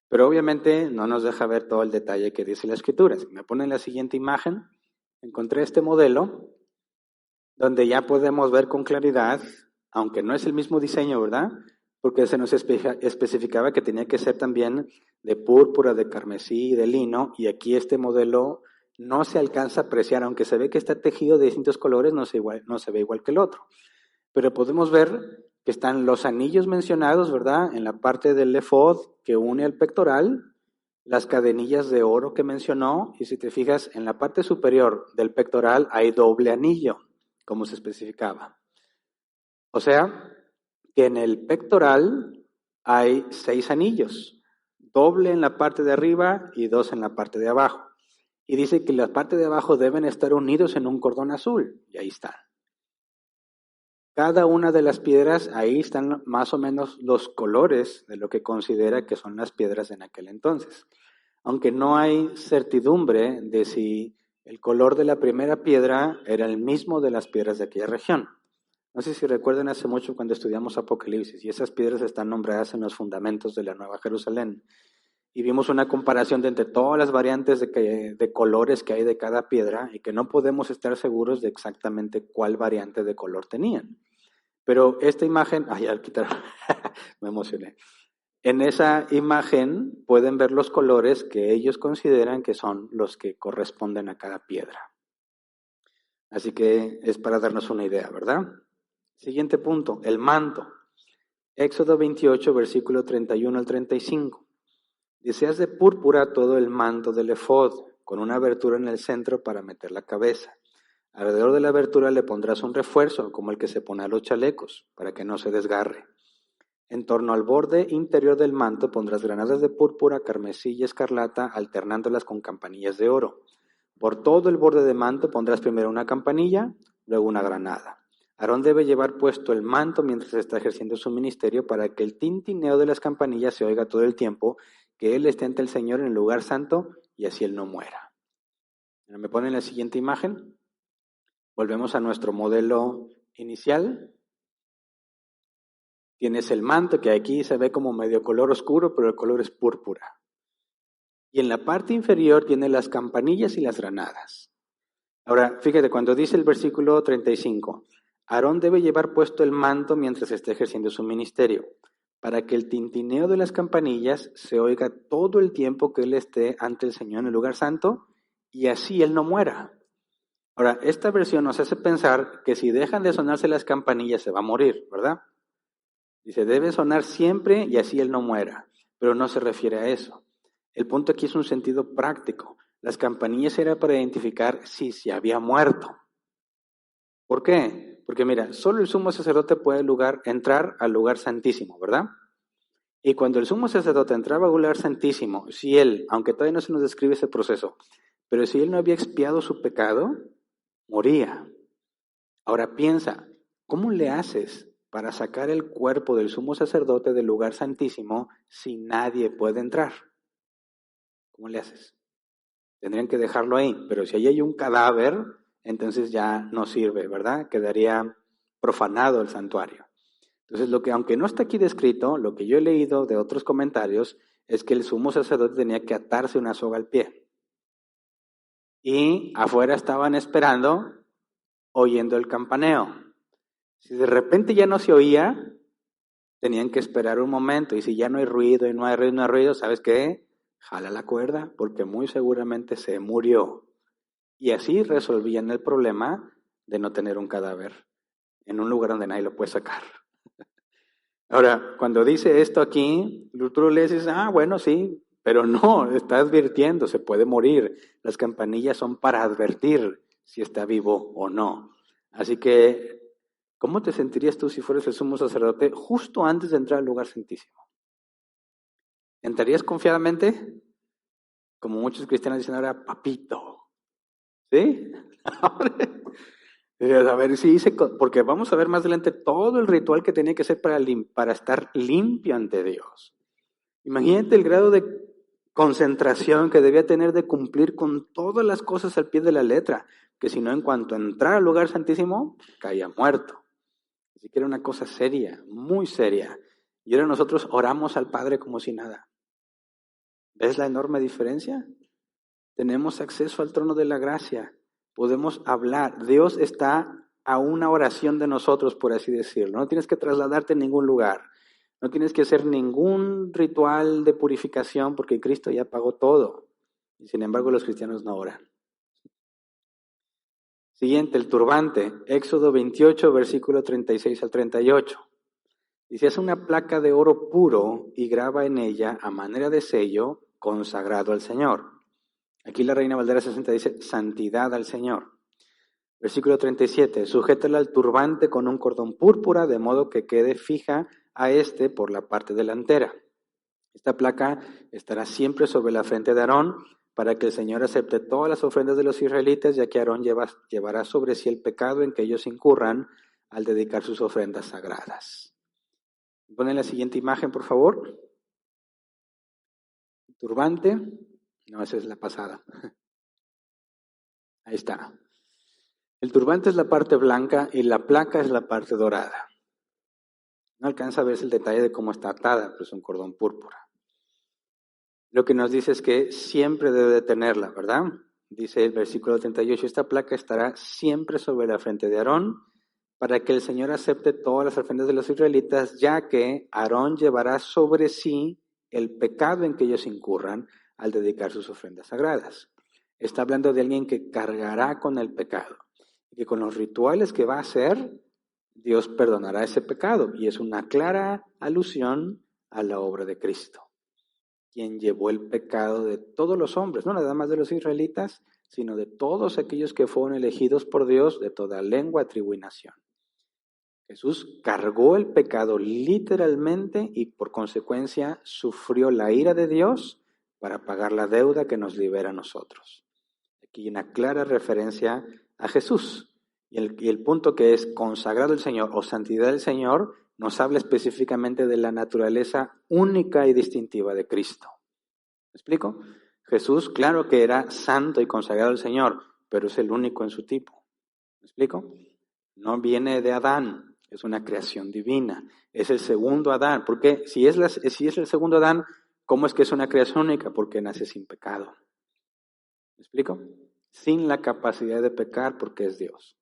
Pero obviamente no nos deja ver todo el detalle que dice la escritura. Si me ponen la siguiente imagen, encontré este modelo donde ya podemos ver con claridad, aunque no es el mismo diseño, ¿verdad? Porque se nos especificaba que tenía que ser también de púrpura, de carmesí, de lino, y aquí este modelo no se alcanza a apreciar, aunque se ve que está tejido de distintos colores, no se ve igual que el otro. Pero podemos ver que están los anillos mencionados, ¿verdad? En la parte del efod que une al pectoral, las cadenillas de oro que mencionó, y si te fijas, en la parte superior del pectoral hay doble anillo, como se especificaba. O sea, que en el pectoral hay 6 anillos, doble en la parte de arriba y 2 en la parte de abajo. Y dice que la parte de abajo deben estar unidos en un cordón azul, y ahí están. Cada una de las piedras, ahí están más o menos los colores de lo que considera que son las piedras en aquel entonces. Aunque no hay certidumbre de si el color de la primera piedra era el mismo de las piedras de aquella región. No sé si recuerdan hace mucho cuando estudiamos Apocalipsis, y esas piedras están nombradas en los fundamentos de la Nueva Jerusalén. Y vimos una comparación de entre todas las variantes de colores que hay de cada piedra, y que no podemos estar seguros de exactamente cuál variante de color tenían. Pero esta imagen, al quitar, me emocioné. En esa imagen pueden ver los colores que ellos consideran que son los que corresponden a cada piedra. Así que es para darnos una idea, ¿verdad? Siguiente punto, el manto. Éxodo 28, versículo 31 al 35. Dice, haz de púrpura todo el manto del efod, con una abertura en el centro para meter la cabeza. Alrededor de la abertura le pondrás un refuerzo, como el que se pone a los chalecos, para que no se desgarre. En torno al borde interior del manto pondrás granadas de púrpura, carmesí y escarlata, alternándolas con campanillas de oro. Por todo el borde del manto pondrás primero una campanilla, luego una granada. Aarón debe llevar puesto el manto mientras está ejerciendo su ministerio para que el tintineo de las campanillas se oiga todo el tiempo, que él esté ante el Señor en el lugar santo y así él no muera. ¿Me ponen la siguiente imagen? Volvemos a nuestro modelo inicial. Tienes el manto, que aquí se ve como medio color oscuro, pero el color es púrpura. y en la parte inferior tiene las campanillas y las granadas. Ahora, fíjate, cuando dice el versículo 35, Aarón debe llevar puesto el manto mientras esté ejerciendo su ministerio, para que el tintineo de las campanillas se oiga todo el tiempo que él esté ante el Señor en el lugar santo, y así él no muera. Ahora, esta versión nos hace pensar que si dejan de sonarse las campanillas se va a morir, ¿verdad? Dice, debe sonar siempre y así él no muera, pero no se refiere a eso. El punto aquí es un sentido práctico. Las campanillas eran para identificar si se había muerto. ¿Por qué? Porque mira, solo el sumo sacerdote puede entrar al lugar santísimo, ¿verdad? Y cuando el sumo sacerdote entraba al lugar santísimo, si él, aunque todavía no se nos describe ese proceso, pero si él no había expiado su pecado, moría. Ahora piensa, ¿cómo le haces para sacar el cuerpo del sumo sacerdote del lugar santísimo si nadie puede entrar? ¿Cómo le haces? Tendrían que dejarlo ahí, pero si ahí hay un cadáver, entonces ya no sirve, ¿verdad? Quedaría profanado el santuario. Entonces, aunque no está aquí descrito, lo que yo he leído de otros comentarios es que el sumo sacerdote tenía que atarse una soga al pie. Y afuera estaban esperando, oyendo el campaneo. Si de repente ya no se oía, tenían que esperar un momento. Y si ya no hay ruido y no hay ruido, no hay ruido, ¿sabes qué? Jala la cuerda, porque muy seguramente se murió. Y así resolvían el problema de no tener un cadáver en un lugar donde nadie lo puede sacar. Ahora, cuando dice esto aquí, tú lo lees y dices, bueno, sí, pero no, está advirtiendo, se puede morir. Las campanillas son para advertir si está vivo o no. Así que, ¿cómo te sentirías tú si fueras el sumo sacerdote justo antes de entrar al lugar santísimo? ¿Entrarías confiadamente? Como muchos cristianos dicen ahora, papito. ¿Sí? A ver, sí, porque vamos a ver más adelante todo el ritual que tenía que hacer para estar limpio ante Dios. Imagínate el grado de concentración que debía tener de cumplir con todas las cosas al pie de la letra, que si no, en cuanto entrara al lugar santísimo, caía muerto. Así que era una cosa seria, muy seria. Y ahora nosotros oramos al Padre como si nada. ¿Ves la enorme diferencia? Tenemos acceso al trono de la gracia. Podemos hablar. Dios está a una oración de nosotros, por así decirlo. No tienes que trasladarte a ningún lugar. No tienes que hacer ningún ritual de purificación porque Cristo ya pagó todo. Y sin embargo los cristianos no oran. Siguiente, el turbante. Éxodo 28, versículo 36 al 38. Dice, haz una placa de oro puro y graba en ella a manera de sello consagrado al Señor. Aquí la Reina Valera 60 dice, santidad al Señor. Versículo 37, sujétala al turbante con un cordón púrpura, de modo que quede fija a este por la parte delantera. Esta placa estará siempre sobre la frente de Aarón, para que el Señor acepte todas las ofrendas de los israelitas, ya que Aarón llevará sobre sí el pecado en que ellos incurran al dedicar sus ofrendas sagradas. Ponen la siguiente imagen, por favor. Turbante. No, esa es la pasada. Ahí está. El turbante es la parte blanca y la placa es la parte dorada. No alcanza a verse el detalle de cómo está atada, pero es un cordón púrpura. Lo que nos dice es que siempre debe de tenerla, ¿verdad? Dice el versículo 38, esta placa estará siempre sobre la frente de Aarón, para que el Señor acepte todas las ofrendas de los israelitas, ya que Aarón llevará sobre sí el pecado en que ellos incurran al dedicar sus ofrendas sagradas. Está hablando de alguien que cargará con el pecado, y que con los rituales que va a hacer, Dios perdonará ese pecado, y es una clara alusión a la obra de Cristo, quien llevó el pecado de todos los hombres, no nada más de los israelitas, sino de todos aquellos que fueron elegidos por Dios de toda lengua, tribu y nación. Jesús cargó el pecado literalmente y por consecuencia sufrió la ira de Dios para pagar la deuda que nos libera a nosotros. Aquí hay una clara referencia a Jesús. Y el punto que es consagrado el Señor o santidad del Señor nos habla específicamente de la naturaleza única y distintiva de Cristo. ¿Me explico? Jesús, claro que era santo y consagrado al Señor, pero es el único en su tipo. ¿Me explico? No viene de Adán, es una creación divina. Es el segundo Adán. Porque si es el segundo Adán, ¿Cómo es que es una creación única? Porque nace sin pecado. ¿Me explico? Sin la capacidad de pecar porque es Dios.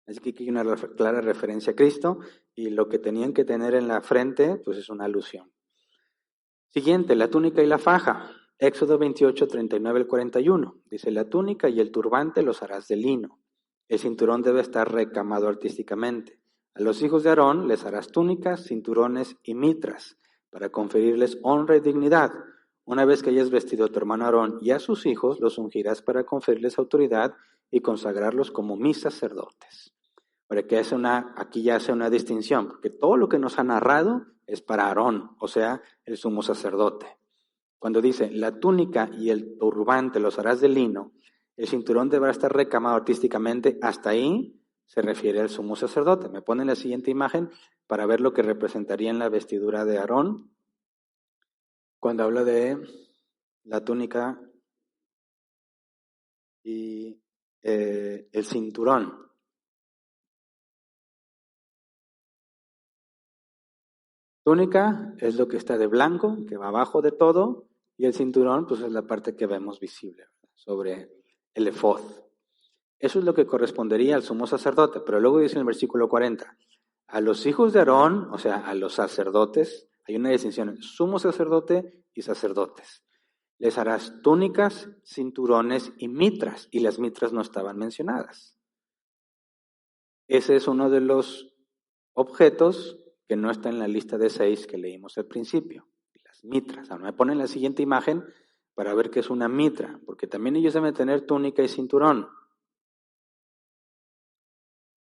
Así que aquí hay una clara referencia a Cristo y lo que tenían que tener en la frente pues es una alusión. Siguiente, la túnica y la faja. Éxodo 28, 39 al 41. Dice, la túnica y el turbante los harás de lino. El cinturón debe estar recamado artísticamente. A los hijos de Aarón les harás túnicas, cinturones y mitras para conferirles honra y dignidad. Una vez que hayas vestido a tu hermano Aarón y a sus hijos, los ungirás para conferirles autoridad y consagrarlos como mis sacerdotes. Para que aquí ya hace una distinción, porque todo lo que nos ha narrado es para Aarón, o sea, el sumo sacerdote. Cuando dice, la túnica y el turbante los harás de lino, el cinturón deberá estar recamado artísticamente, hasta ahí se refiere al sumo sacerdote. Me ponen la siguiente imagen para ver lo que representaría en la vestidura de Aarón, cuando habla de la túnica y el cinturón. Túnica es lo que está de blanco, que va abajo de todo, y el cinturón pues es la parte que vemos visible, ¿verdad? Sobre el efod. Eso es lo que correspondería al sumo sacerdote, pero luego dice en el versículo 40, a los hijos de Aarón, o sea, a los sacerdotes, hay una distinción entre sumo sacerdote y sacerdotes. Les harás túnicas, cinturones y mitras, y las mitras no estaban mencionadas. Ese es uno de los objetos que no está en la lista de 6 que leímos al principio, las mitras. Ahora me ponen la siguiente imagen para ver qué es una mitra, porque también ellos deben tener túnica y cinturón.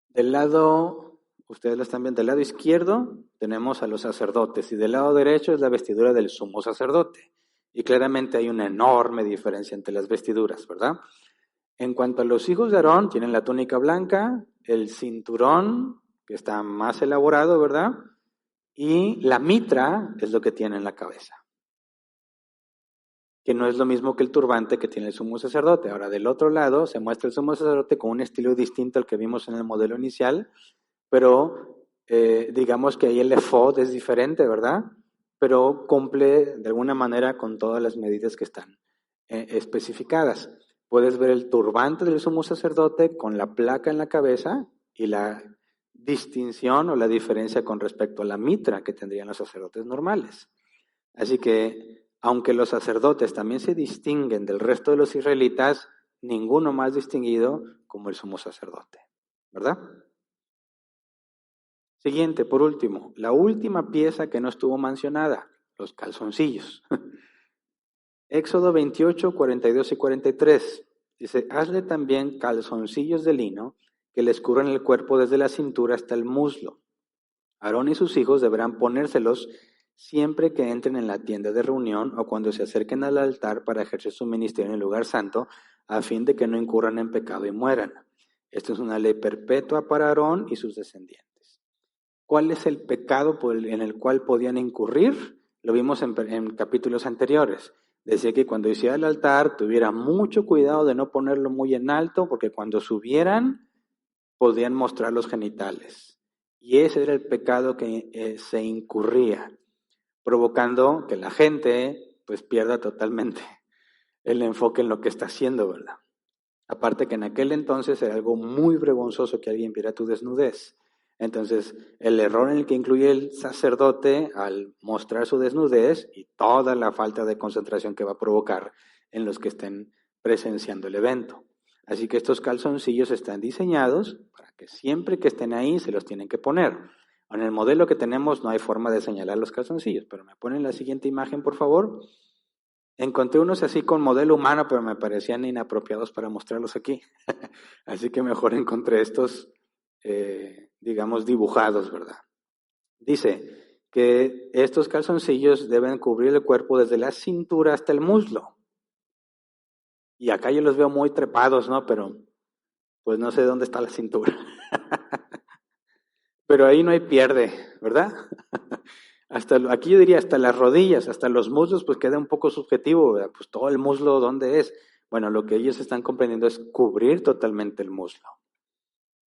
Del lado, ustedes lo están viendo, del lado izquierdo tenemos a los sacerdotes y del lado derecho es la vestidura del sumo sacerdote. Y claramente hay una enorme diferencia entre las vestiduras, ¿verdad? En cuanto a los hijos de Aarón, tienen la túnica blanca, el cinturón, que está más elaborado, ¿verdad? Y la mitra es lo que tiene en la cabeza, que no es lo mismo que el turbante que tiene el sumo sacerdote. Ahora, del otro lado se muestra el sumo sacerdote con un estilo distinto al que vimos en el modelo inicial, pero digamos que ahí el efod es diferente, ¿verdad? Pero cumple de alguna manera con todas las medidas que están especificadas. Puedes ver el turbante del sumo sacerdote con la placa en la cabeza y la distinción o la diferencia con respecto a la mitra que tendrían los sacerdotes normales. Así que, aunque los sacerdotes también se distinguen del resto de los israelitas, ninguno más distinguido como el sumo sacerdote, ¿verdad? Siguiente, por último, la última pieza que no estuvo mencionada, los calzoncillos. Éxodo 28, 42 y 43. Dice, hazle también calzoncillos de lino que les cubran el cuerpo desde la cintura hasta el muslo. Aarón y sus hijos deberán ponérselos siempre que entren en la tienda de reunión o cuando se acerquen al altar para ejercer su ministerio en el lugar santo, a fin de que no incurran en pecado y mueran. Esto es una ley perpetua para Aarón y sus descendientes. ¿Cuál es el pecado en el cual podían incurrir? Lo vimos en capítulos anteriores. Decía que cuando hiciera el altar tuviera mucho cuidado de no ponerlo muy en alto, porque cuando subieran podían mostrar los genitales. Y ese era el pecado que se incurría, provocando que la gente pues pierda totalmente el enfoque en lo que está haciendo, ¿verdad? Aparte que en aquel entonces era algo muy vergonzoso que alguien viera tu desnudez. Entonces, el error en el que incluye el sacerdote al mostrar su desnudez y toda la falta de concentración que va a provocar en los que estén presenciando el evento. Así que estos calzoncillos están diseñados para que siempre que estén ahí se los tienen que poner. En el modelo que tenemos no hay forma de señalar los calzoncillos, pero me ponen la siguiente imagen, por favor. Encontré unos así con modelo humano, pero me parecían inapropiados para mostrarlos aquí. Así que mejor encontré estos, digamos, dibujados, ¿verdad? Dice que estos calzoncillos deben cubrir el cuerpo desde la cintura hasta el muslo. Y acá yo los veo muy trepados, ¿no? Pero pues no sé dónde está la cintura. Pero ahí no hay pierde, ¿verdad? Aquí yo diría hasta las rodillas, hasta los muslos, pues queda un poco subjetivo, ¿verdad? Pues todo el muslo, ¿dónde es? Bueno, lo que ellos están comprendiendo es cubrir totalmente el muslo.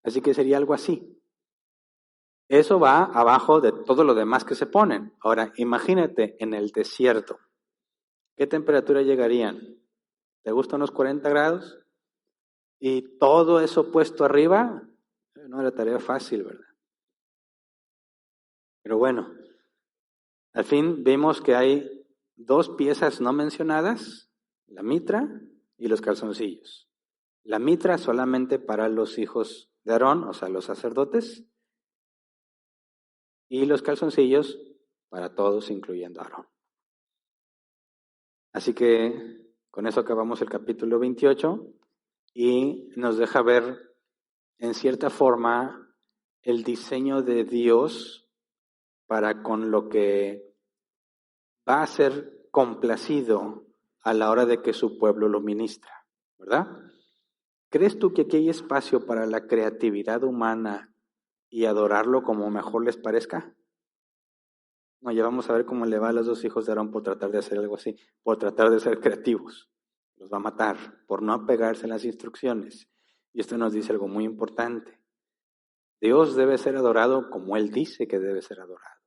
Así que sería algo así. Eso va abajo de todo lo demás que se ponen. Ahora, imagínate en el desierto. ¿Qué temperatura llegarían? ¿Te gustan unos 40 grados? Y todo eso puesto arriba, no era tarea fácil, ¿verdad? Pero bueno, al fin vimos que hay dos piezas no mencionadas, la mitra y los calzoncillos. La mitra solamente para los hijos de Aarón, o sea, los sacerdotes, y los calzoncillos para todos, incluyendo a Aarón. Así que con eso acabamos el capítulo 28 y nos deja ver, en cierta forma, el diseño de Dios para con lo que va a ser complacido a la hora de que su pueblo lo ministra, ¿verdad? ¿Crees tú que aquí hay espacio para la creatividad humana y adorarlo como mejor les parezca? No, ya vamos a ver cómo le va a los dos hijos de Aarón por tratar de hacer algo así, por tratar de ser creativos. Los va a matar por no apegarse a las instrucciones. Y esto nos dice algo muy importante. Dios debe ser adorado como Él dice que debe ser adorado.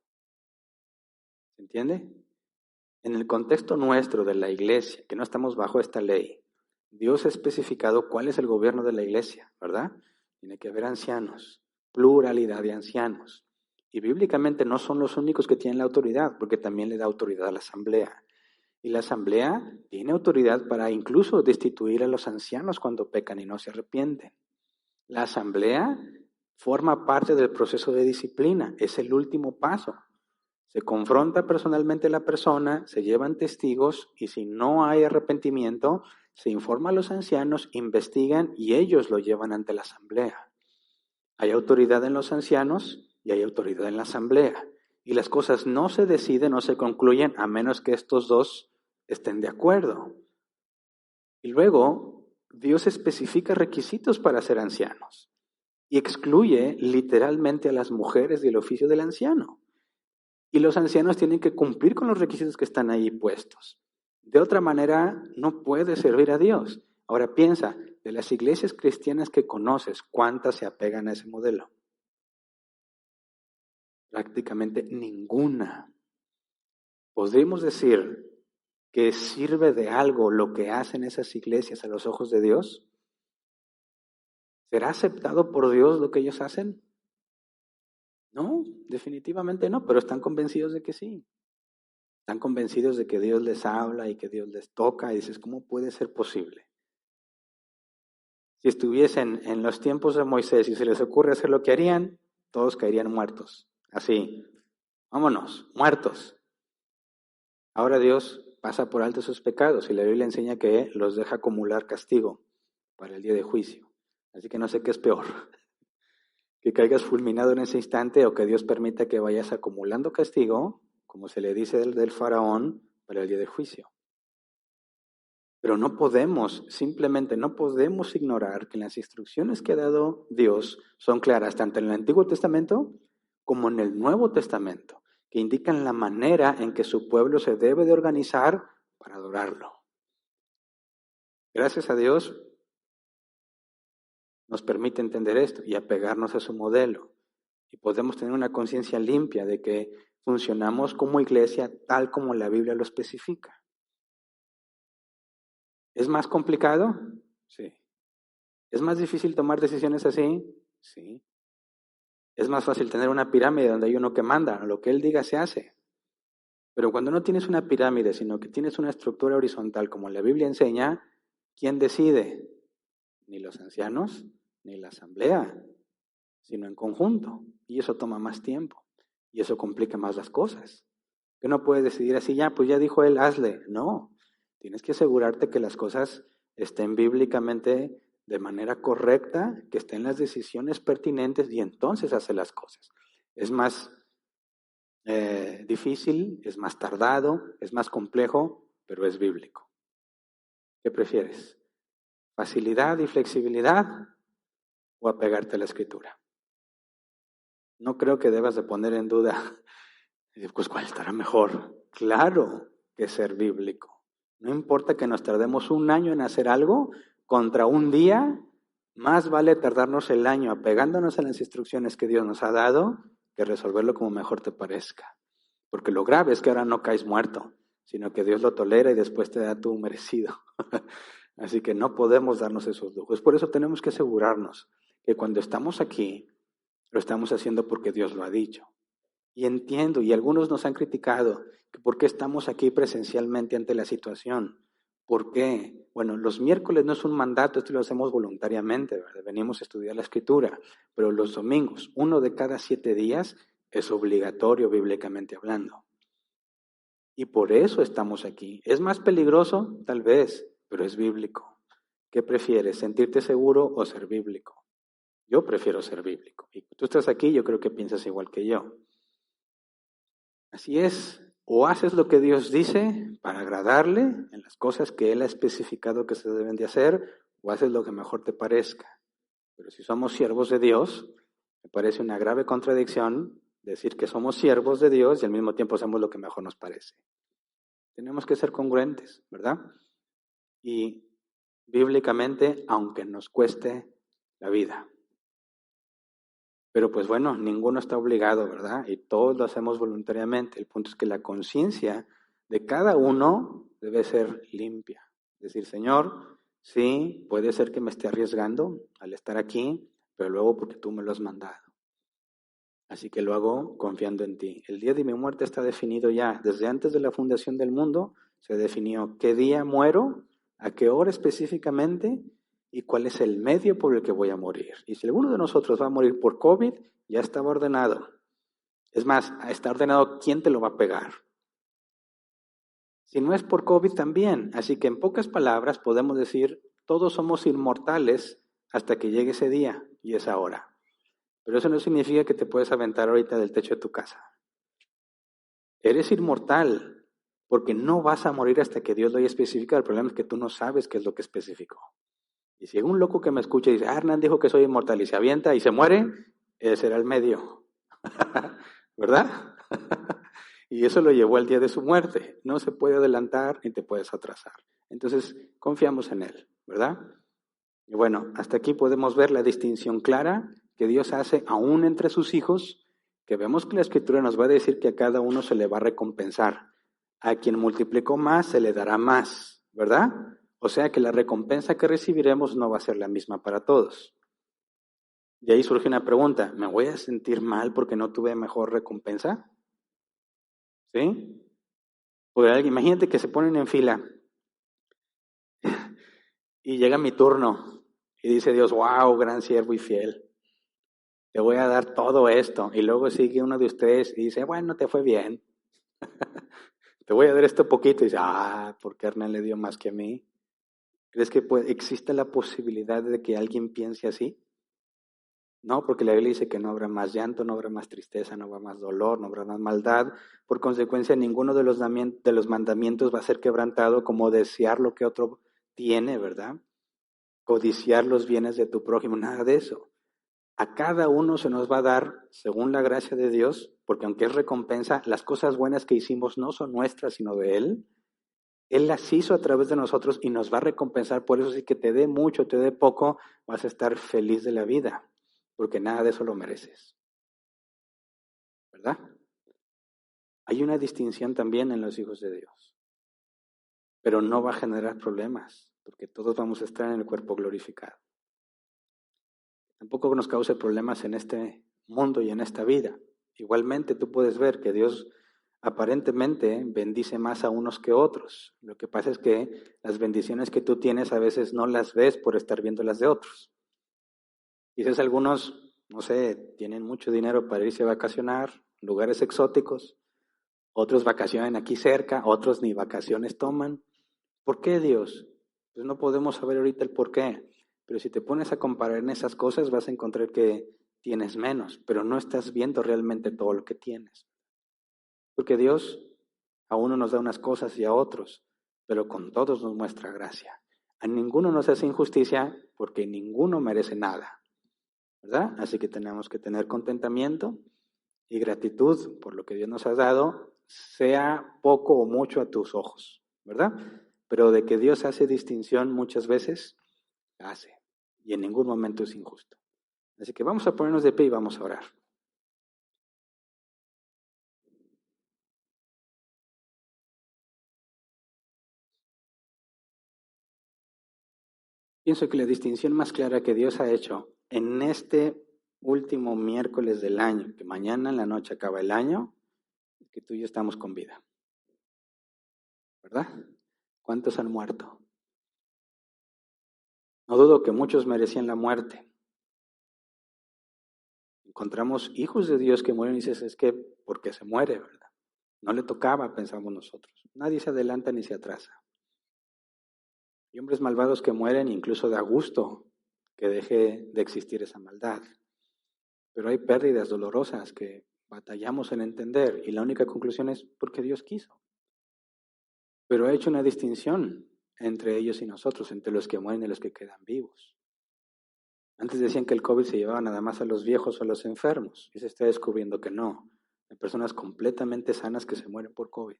¿Se entiende? En el contexto nuestro de la iglesia, que no estamos bajo esta ley, Dios ha especificado cuál es el gobierno de la iglesia, ¿verdad? Tiene que haber ancianos, pluralidad de ancianos. Y bíblicamente no son los únicos que tienen la autoridad, porque también le da autoridad a la asamblea. Y la asamblea tiene autoridad para incluso destituir a los ancianos cuando pecan y no se arrepienten. La asamblea forma parte del proceso de disciplina, es el último paso. Se confronta personalmente a la persona, se llevan testigos y si no hay arrepentimiento, se informa a los ancianos, investigan y ellos lo llevan ante la asamblea. Hay autoridad en los ancianos y hay autoridad en la asamblea. Y las cosas no se deciden, no se concluyen a menos que estos dos estén de acuerdo. Y luego, Dios especifica requisitos para ser ancianos y excluye literalmente a las mujeres del oficio del anciano. Y los ancianos tienen que cumplir con los requisitos que están ahí puestos. De otra manera, no puede servir a Dios. Ahora piensa, de las iglesias cristianas que conoces, ¿cuántas se apegan a ese modelo? Prácticamente ninguna. ¿Podríamos decir que sirve de algo lo que hacen esas iglesias a los ojos de Dios? ¿Será aceptado por Dios lo que ellos hacen? No, definitivamente no, pero están convencidos de que sí. Están convencidos de que Dios les habla y que Dios les toca y dices, ¿cómo puede ser posible? Si estuviesen en los tiempos de Moisés y se les ocurre hacer lo que harían, todos caerían muertos. Así, vámonos, muertos. Ahora Dios pasa por alto sus pecados y la Biblia enseña que los deja acumular castigo para el día de juicio. Así que no sé qué es peor, que caigas fulminado en ese instante o que Dios permita que vayas acumulando castigo, como se le dice del faraón, para el día de juicio. Pero no podemos, simplemente no podemos ignorar que las instrucciones que ha dado Dios son claras, tanto en el Antiguo Testamento como en el Nuevo Testamento, que indican la manera en que su pueblo se debe de organizar para adorarlo. Gracias a Dios nos permite entender esto y apegarnos a su modelo. Y podemos tener una conciencia limpia de que funcionamos como iglesia tal como la Biblia lo especifica. ¿Es más complicado? Sí. ¿Es más difícil tomar decisiones así? Sí. Es más fácil tener una pirámide donde hay uno que manda, lo que él diga se hace. Pero cuando no tienes una pirámide, sino que tienes una estructura horizontal como la Biblia enseña, ¿quién decide? Ni los ancianos, ni la asamblea, sino en conjunto. Y eso toma más tiempo. Y eso complica más las cosas. Que no puedes decidir así, ya, pues ya dijo él, hazle. No, tienes que asegurarte que las cosas estén bíblicamente de manera correcta, que estén las decisiones pertinentes y entonces hace las cosas. Es más difícil, es más tardado, es más complejo, pero es bíblico. ¿Qué prefieres? ¿Facilidad y flexibilidad o apegarte a la Escritura? No creo que debas de poner en duda, pues ¿cuál estará mejor? Claro que ser bíblico. No importa que nos tardemos un año en hacer algo contra un día, más vale tardarnos el año apegándonos a las instrucciones que Dios nos ha dado que resolverlo como mejor te parezca. Porque lo grave es que ahora no caes muerto, sino que Dios lo tolera y después te da tu merecido. Así que no podemos darnos esos lujos. Por eso tenemos que asegurarnos que cuando estamos aquí, lo estamos haciendo porque Dios lo ha dicho. Y entiendo, y algunos nos han criticado, que por qué estamos aquí presencialmente ante la situación. ¿Por qué? Bueno, los miércoles no es un mandato, esto lo hacemos voluntariamente, ¿verdad? Venimos a estudiar la Escritura, pero los domingos, 1 de cada 7 días, es obligatorio bíblicamente hablando. Y por eso estamos aquí. ¿Es más peligroso? Tal vez, pero es bíblico. ¿Qué prefieres, sentirte seguro o ser bíblico? Yo prefiero ser bíblico. Y tú estás aquí, yo creo que piensas igual que yo. Así es, o haces lo que Dios dice para agradarle en las cosas que Él ha especificado que se deben de hacer, o haces lo que mejor te parezca. Pero si somos siervos de Dios, me parece una grave contradicción decir que somos siervos de Dios y al mismo tiempo hacemos lo que mejor nos parece. Tenemos que ser congruentes, ¿verdad? Y bíblicamente, aunque nos cueste la vida. Pero pues bueno, ninguno está obligado, ¿verdad? Y todos lo hacemos voluntariamente. El punto es que la conciencia de cada uno debe ser limpia. Decir, Señor, sí, puede ser que me esté arriesgando al estar aquí, pero luego porque tú me lo has mandado. Así que lo hago confiando en ti. El día de mi muerte está definido ya. Desde antes de la fundación del mundo se definió qué día muero, a qué hora específicamente y cuál es el medio por el que voy a morir. Y si alguno de nosotros va a morir por COVID, ya estaba ordenado. Es más, está ordenado quién te lo va a pegar. Si no es por COVID también. Así que en pocas palabras podemos decir, todos somos inmortales hasta que llegue ese día y esa hora. Pero eso no significa que te puedes aventar ahorita del techo de tu casa. Eres inmortal porque no vas a morir hasta que Dios lo haya especificado. El problema es que tú no sabes qué es lo que especificó. Y si hay un loco que me escucha y dice, Hernán dijo que soy inmortal y se avienta y se muere, ese será el medio. ¿Verdad? Y eso lo llevó al día de su muerte. No se puede adelantar ni te puedes atrasar. Entonces, confiamos en Él, ¿verdad? Y bueno, hasta aquí podemos ver la distinción clara que Dios hace aún entre sus hijos, que vemos que la Escritura nos va a decir que a cada uno se le va a recompensar. A quien multiplicó más, se le dará más, ¿verdad? O sea que la recompensa que recibiremos no va a ser la misma para todos. De ahí surge una pregunta, ¿me voy a sentir mal porque no tuve mejor recompensa? ¿Sí? Porque imagínate que se ponen en fila y llega mi turno y dice Dios, wow, gran siervo y fiel. Te voy a dar todo esto. Y luego sigue uno de ustedes y dice, bueno, te fue bien. Te voy a dar esto poquito. Y dice, ¿por qué Hernán le dio más que a mí? ¿Crees que existe la posibilidad de que alguien piense así? No, porque la Biblia dice que no habrá más llanto, no habrá más tristeza, no habrá más dolor, no habrá más maldad. Por consecuencia, ninguno de los mandamientos va a ser quebrantado como desear lo que otro tiene, ¿verdad? Codiciar los bienes de tu prójimo, nada de eso. A cada uno se nos va a dar, según la gracia de Dios, porque aunque es recompensa, las cosas buenas que hicimos no son nuestras, sino de Él. Él las hizo a través de nosotros y nos va a recompensar. Por eso sí que te dé mucho, te dé poco, vas a estar feliz de la vida, porque nada de eso lo mereces. ¿Verdad? Hay una distinción también en los hijos de Dios, pero no va a generar problemas, porque todos vamos a estar en el cuerpo glorificado. Tampoco nos cause problemas en este mundo y en esta vida. Igualmente tú puedes ver que Dios aparentemente bendice más a unos que otros. Lo que pasa es que las bendiciones que tú tienes a veces no las ves por estar viendo las de otros. Quizás algunos, no sé, tienen mucho dinero para irse a vacacionar, lugares exóticos, otros vacacionan aquí cerca, otros ni vacaciones toman. ¿Por qué Dios? Pues no podemos saber ahorita el por qué. Pero si te pones a comparar en esas cosas, vas a encontrar que tienes menos, pero no estás viendo realmente todo lo que tienes. Porque Dios a uno nos da unas cosas y a otros, pero con todos nos muestra gracia. A ninguno nos hace injusticia porque ninguno merece nada, ¿verdad? Así que tenemos que tener contentamiento y gratitud por lo que Dios nos ha dado, sea poco o mucho a tus ojos, ¿verdad? Pero de que Dios hace distinción muchas veces, hace. Y en ningún momento es injusto. Así que vamos a ponernos de pie y vamos a orar. Pienso que la distinción más clara que Dios ha hecho en este último miércoles del año, que mañana en la noche acaba el año, es que tú y yo estamos con vida. ¿Verdad? ¿Cuántos han muerto? No dudo que muchos merecían la muerte. Encontramos hijos de Dios que mueren y dices, es que porque se muere, ¿verdad? No le tocaba, pensamos nosotros. Nadie se adelanta ni se atrasa. Hay hombres malvados que mueren incluso da gusto que deje de existir esa maldad. Pero hay pérdidas dolorosas que batallamos en entender y la única conclusión es porque Dios quiso. Pero ha hecho una distinción entre ellos y nosotros, entre los que mueren y los que quedan vivos. Antes decían que el COVID se llevaba nada más a los viejos o a los enfermos y se está descubriendo que no. Hay personas completamente sanas que se mueren por COVID.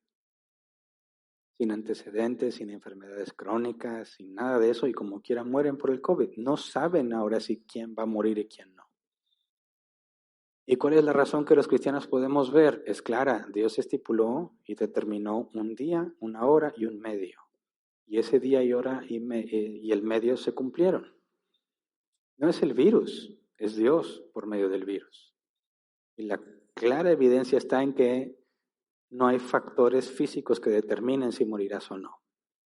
Sin antecedentes, sin enfermedades crónicas, sin nada de eso y como quiera mueren por el COVID. No saben ahora si quién va a morir y quién no. ¿Y cuál es la razón que los cristianos podemos ver? Es clara, Dios estipuló y determinó un día, una hora y un medio. Y ese día y hora y el medio se cumplieron. No es el virus, es Dios por medio del virus. Y la clara evidencia está en que no hay factores físicos que determinen si morirás o no.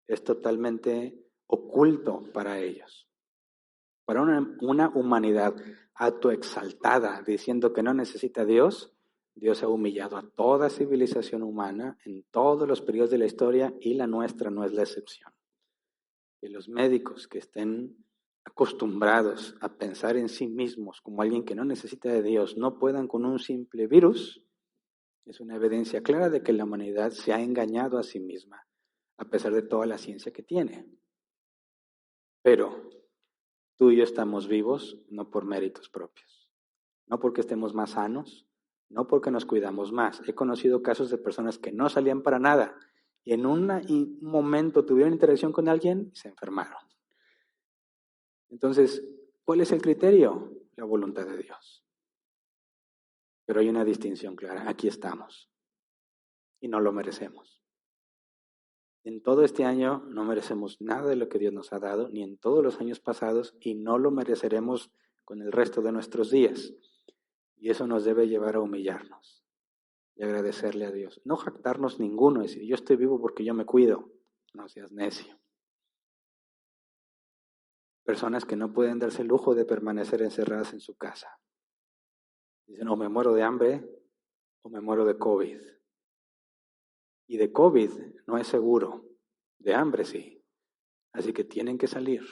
Es totalmente oculto para ellos. Para una humanidad autoexaltada diciendo que no necesita a Dios, Dios ha humillado a toda civilización humana en todos los periodos de la historia y la nuestra no es la excepción. Y los médicos que estén acostumbrados a pensar en sí mismos como alguien que no necesita de Dios no puedan con un simple virus, es una evidencia clara de que la humanidad se ha engañado a sí misma, a pesar de toda la ciencia que tiene. Pero tú y yo estamos vivos no por méritos propios, no porque estemos más sanos, no porque nos cuidamos más. He conocido casos de personas que no salían para nada y en un momento tuvieron interacción con alguien y se enfermaron. Entonces, ¿cuál es el criterio? La voluntad de Dios. Pero hay una distinción clara. Aquí estamos y no lo merecemos. En todo este año no merecemos nada de lo que Dios nos ha dado, ni en todos los años pasados, y no lo mereceremos con el resto de nuestros días. Y eso nos debe llevar a humillarnos y agradecerle a Dios. No jactarnos ninguno, decir, yo estoy vivo porque yo me cuido. No seas necio. Personas que no pueden darse el lujo de permanecer encerradas en su casa. Dicen, o me muero de hambre o me muero de COVID. Y de COVID no es seguro, de hambre sí. Así que tienen que salir.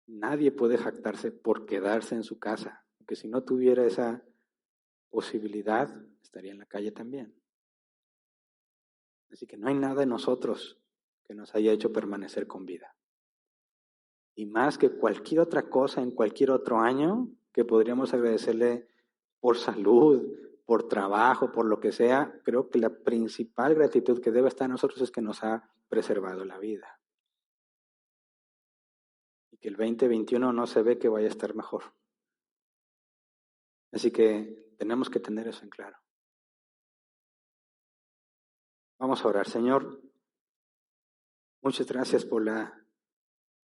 Nadie puede jactarse por quedarse en su casa, porque si no tuviera esa posibilidad, estaría en la calle también. Así que no hay nada en nosotros que nos haya hecho permanecer con vida. Y más que cualquier otra cosa en cualquier otro año, que podríamos agradecerle por salud, por trabajo, por lo que sea, creo que la principal gratitud que debe estar en nosotros es que nos ha preservado la vida. Y que el 2021 no se ve que vaya a estar mejor. Así que tenemos que tener eso en claro. Vamos a orar. Señor, muchas gracias por la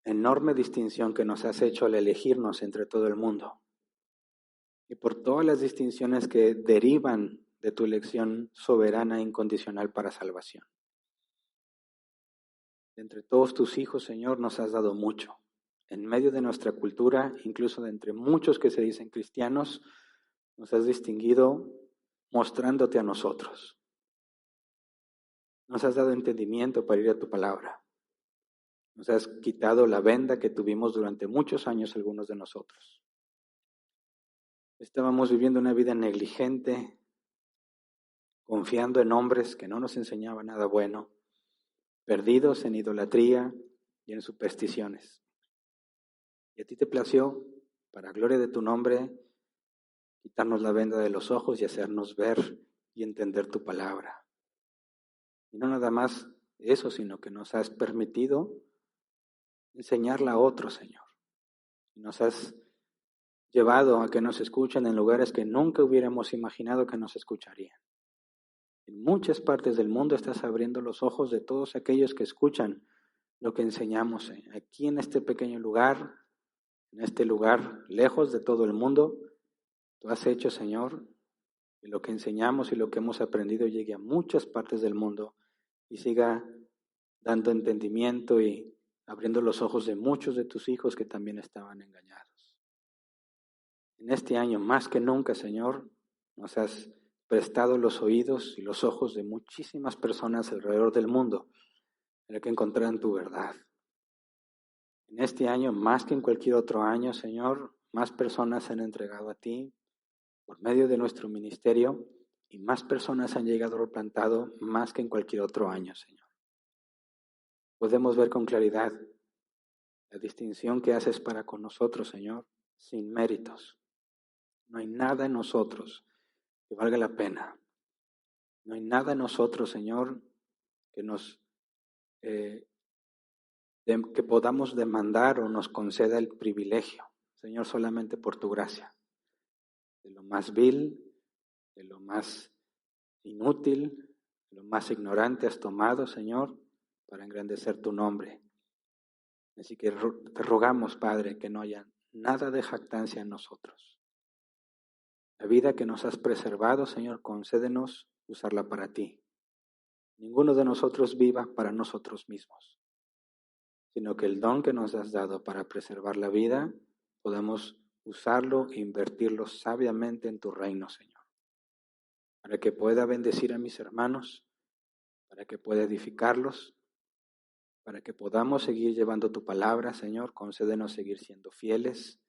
enorme distinción que nos has hecho al elegirnos entre todo el mundo y por todas las distinciones que derivan de tu elección soberana e incondicional para salvación. Entre todos tus hijos, Señor, nos has dado mucho. En medio de nuestra cultura, incluso de entre muchos que se dicen cristianos, nos has distinguido mostrándote a nosotros. Nos has dado entendimiento para ir a tu palabra. Nos has quitado la venda que tuvimos durante muchos años algunos de nosotros. Estábamos viviendo una vida negligente, confiando en hombres que no nos enseñaban nada bueno, perdidos en idolatría y en supersticiones. Y a ti te plació, para gloria de tu nombre, quitarnos la venda de los ojos y hacernos ver y entender tu palabra. Y no nada más eso, sino que nos has permitido enseñarla a otros, Señor. Y nos has llevado a que nos escuchen en lugares que nunca hubiéramos imaginado que nos escucharían. En muchas partes del mundo estás abriendo los ojos de todos aquellos que escuchan lo que enseñamos aquí en este pequeño lugar, en este lugar lejos de todo el mundo. Tú has hecho, Señor, que lo que enseñamos y lo que hemos aprendido llegue a muchas partes del mundo y siga dando entendimiento y abriendo los ojos de muchos de tus hijos que también estaban engañados. En este año, más que nunca, Señor, nos has prestado los oídos y los ojos de muchísimas personas alrededor del mundo para que encontraran tu verdad. En este año, más que en cualquier otro año, Señor, más personas se han entregado a ti por medio de nuestro ministerio y más personas han llegado replantado más que en cualquier otro año, Señor. Podemos ver con claridad la distinción que haces para con nosotros, Señor, sin méritos. No hay nada en nosotros que valga la pena. No hay nada en nosotros, Señor, que que podamos demandar o nos conceda el privilegio, Señor, solamente por tu gracia. De lo más vil, de lo más inútil, de lo más ignorante has tomado, Señor, para engrandecer tu nombre. Así que te rogamos, Padre, que no haya nada de jactancia en nosotros. La vida que nos has preservado, Señor, concédenos usarla para ti. Ninguno de nosotros viva para nosotros mismos, sino que el don que nos has dado para preservar la vida, podamos usarlo e invertirlo sabiamente en tu reino, Señor, para que pueda bendecir a mis hermanos, para que pueda edificarlos, para que podamos seguir llevando tu palabra, Señor. Concédenos seguir siendo fieles,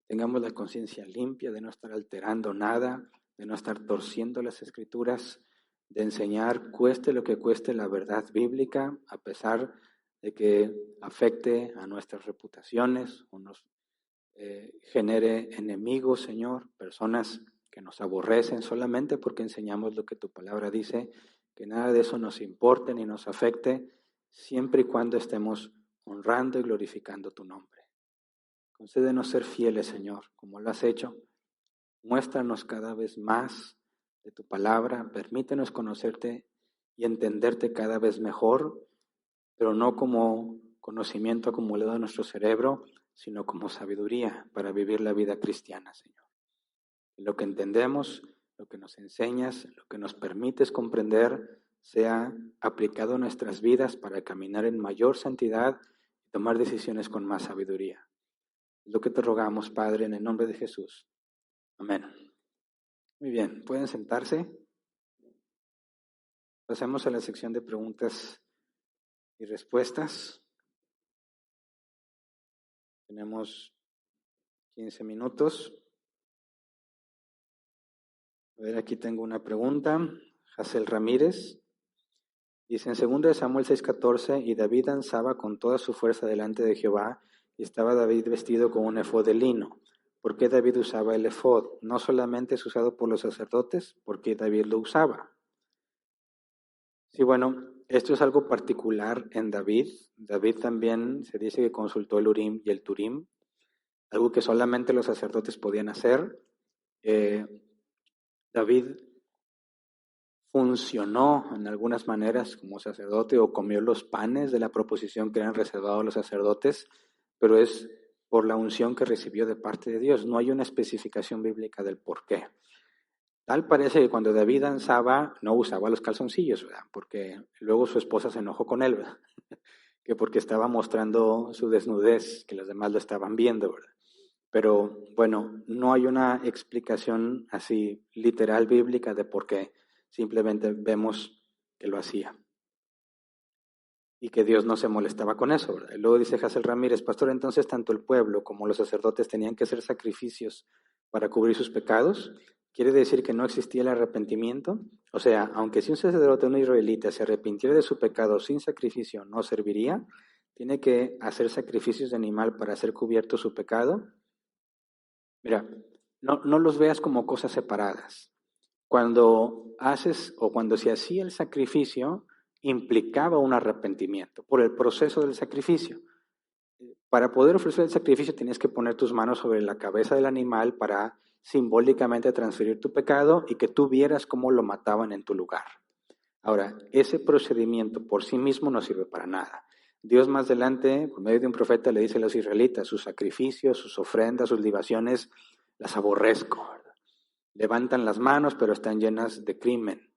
tengamos la conciencia limpia de no estar alterando nada, de no estar torciendo las escrituras, de enseñar, cueste lo que cueste, la verdad bíblica, a pesar de que afecte a nuestras reputaciones o nos genere enemigos, Señor, personas que nos aborrecen solamente porque enseñamos lo que tu palabra dice, que nada de eso nos importe ni nos afecte, siempre y cuando estemos honrando y glorificando tu nombre. Concédenos ser fieles, Señor, como lo has hecho. Muéstranos cada vez más de tu palabra, permítenos conocerte y entenderte cada vez mejor, pero no como conocimiento acumulado en nuestro cerebro, sino como sabiduría para vivir la vida cristiana, Señor. Lo que entendemos, lo que nos enseñas, lo que nos permites comprender, sea aplicado a nuestras vidas para caminar en mayor santidad y tomar decisiones con más sabiduría. Es lo que te rogamos, Padre, en el nombre de Jesús. Amén. Muy bien, ¿pueden sentarse? Pasemos a la sección de preguntas y respuestas. Tenemos 15 minutos. A ver, aquí tengo una pregunta. Jacel Ramírez dice, en 2 Samuel 6:14, y David danzaba con toda su fuerza delante de Jehová, y estaba David vestido con un efod de lino. ¿Por qué David usaba el efod? No solamente es usado por los sacerdotes, ¿por qué David lo usaba? Sí, bueno, esto es algo particular en David. David también se dice que consultó el Urim y el Turim, algo que solamente los sacerdotes podían hacer. David funcionó en algunas maneras como sacerdote o comió los panes de la proposición que eran reservados a los sacerdotes, pero es por la unción que recibió de parte de Dios. No hay una especificación bíblica del por qué. Tal parece que cuando David danzaba no usaba los calzoncillos, ¿verdad? Porque luego su esposa se enojó con él, ¿verdad? Que porque estaba mostrando su desnudez, que los demás lo estaban viendo, ¿verdad? Pero bueno, no hay una explicación así literal bíblica de por qué. Simplemente vemos que lo hacía y que Dios no se molestaba con eso, ¿verdad? Y luego dice Jacel Ramírez, pastor, entonces tanto el pueblo como los sacerdotes tenían que hacer sacrificios para cubrir sus pecados. ¿Quiere decir que no existía el arrepentimiento? O sea, aunque si un sacerdote, un israelita, se arrepintiera de su pecado sin sacrificio, ¿no serviría? ¿Tiene que hacer sacrificios de animal para hacer cubierto su pecado? Mira, no los veas como cosas separadas. Cuando haces o cuando se hacía el sacrificio, implicaba un arrepentimiento por el proceso del sacrificio. Para poder ofrecer el sacrificio tenías que poner tus manos sobre la cabeza del animal para simbólicamente transferir tu pecado y que tú vieras cómo lo mataban en tu lugar. Ahora, ese procedimiento por sí mismo no sirve para nada. Dios más adelante, por medio de un profeta, le dice a los israelitas, sus sacrificios, sus ofrendas, sus libaciones, las aborrezco. Levantan las manos, pero están llenas de crimen.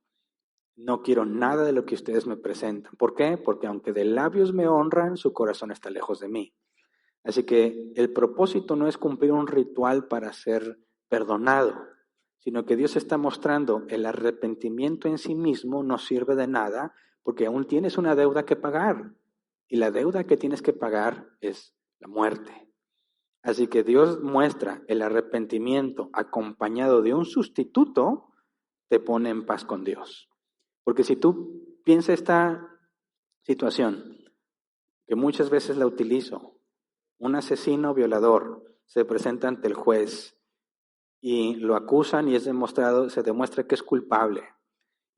No quiero nada de lo que ustedes me presentan. ¿Por qué? Porque aunque de labios me honran, su corazón está lejos de mí. Así que el propósito no es cumplir un ritual para ser perdonado, sino que Dios está mostrando el arrepentimiento en sí mismo no sirve de nada porque aún tienes una deuda que pagar. Y la deuda que tienes que pagar es la muerte. Así que Dios muestra el arrepentimiento acompañado de un sustituto, te pone en paz con Dios. Porque si tú piensas esta situación, que muchas veces la utilizo, un asesino violador se presenta ante el juez y lo acusan y se demuestra que es culpable.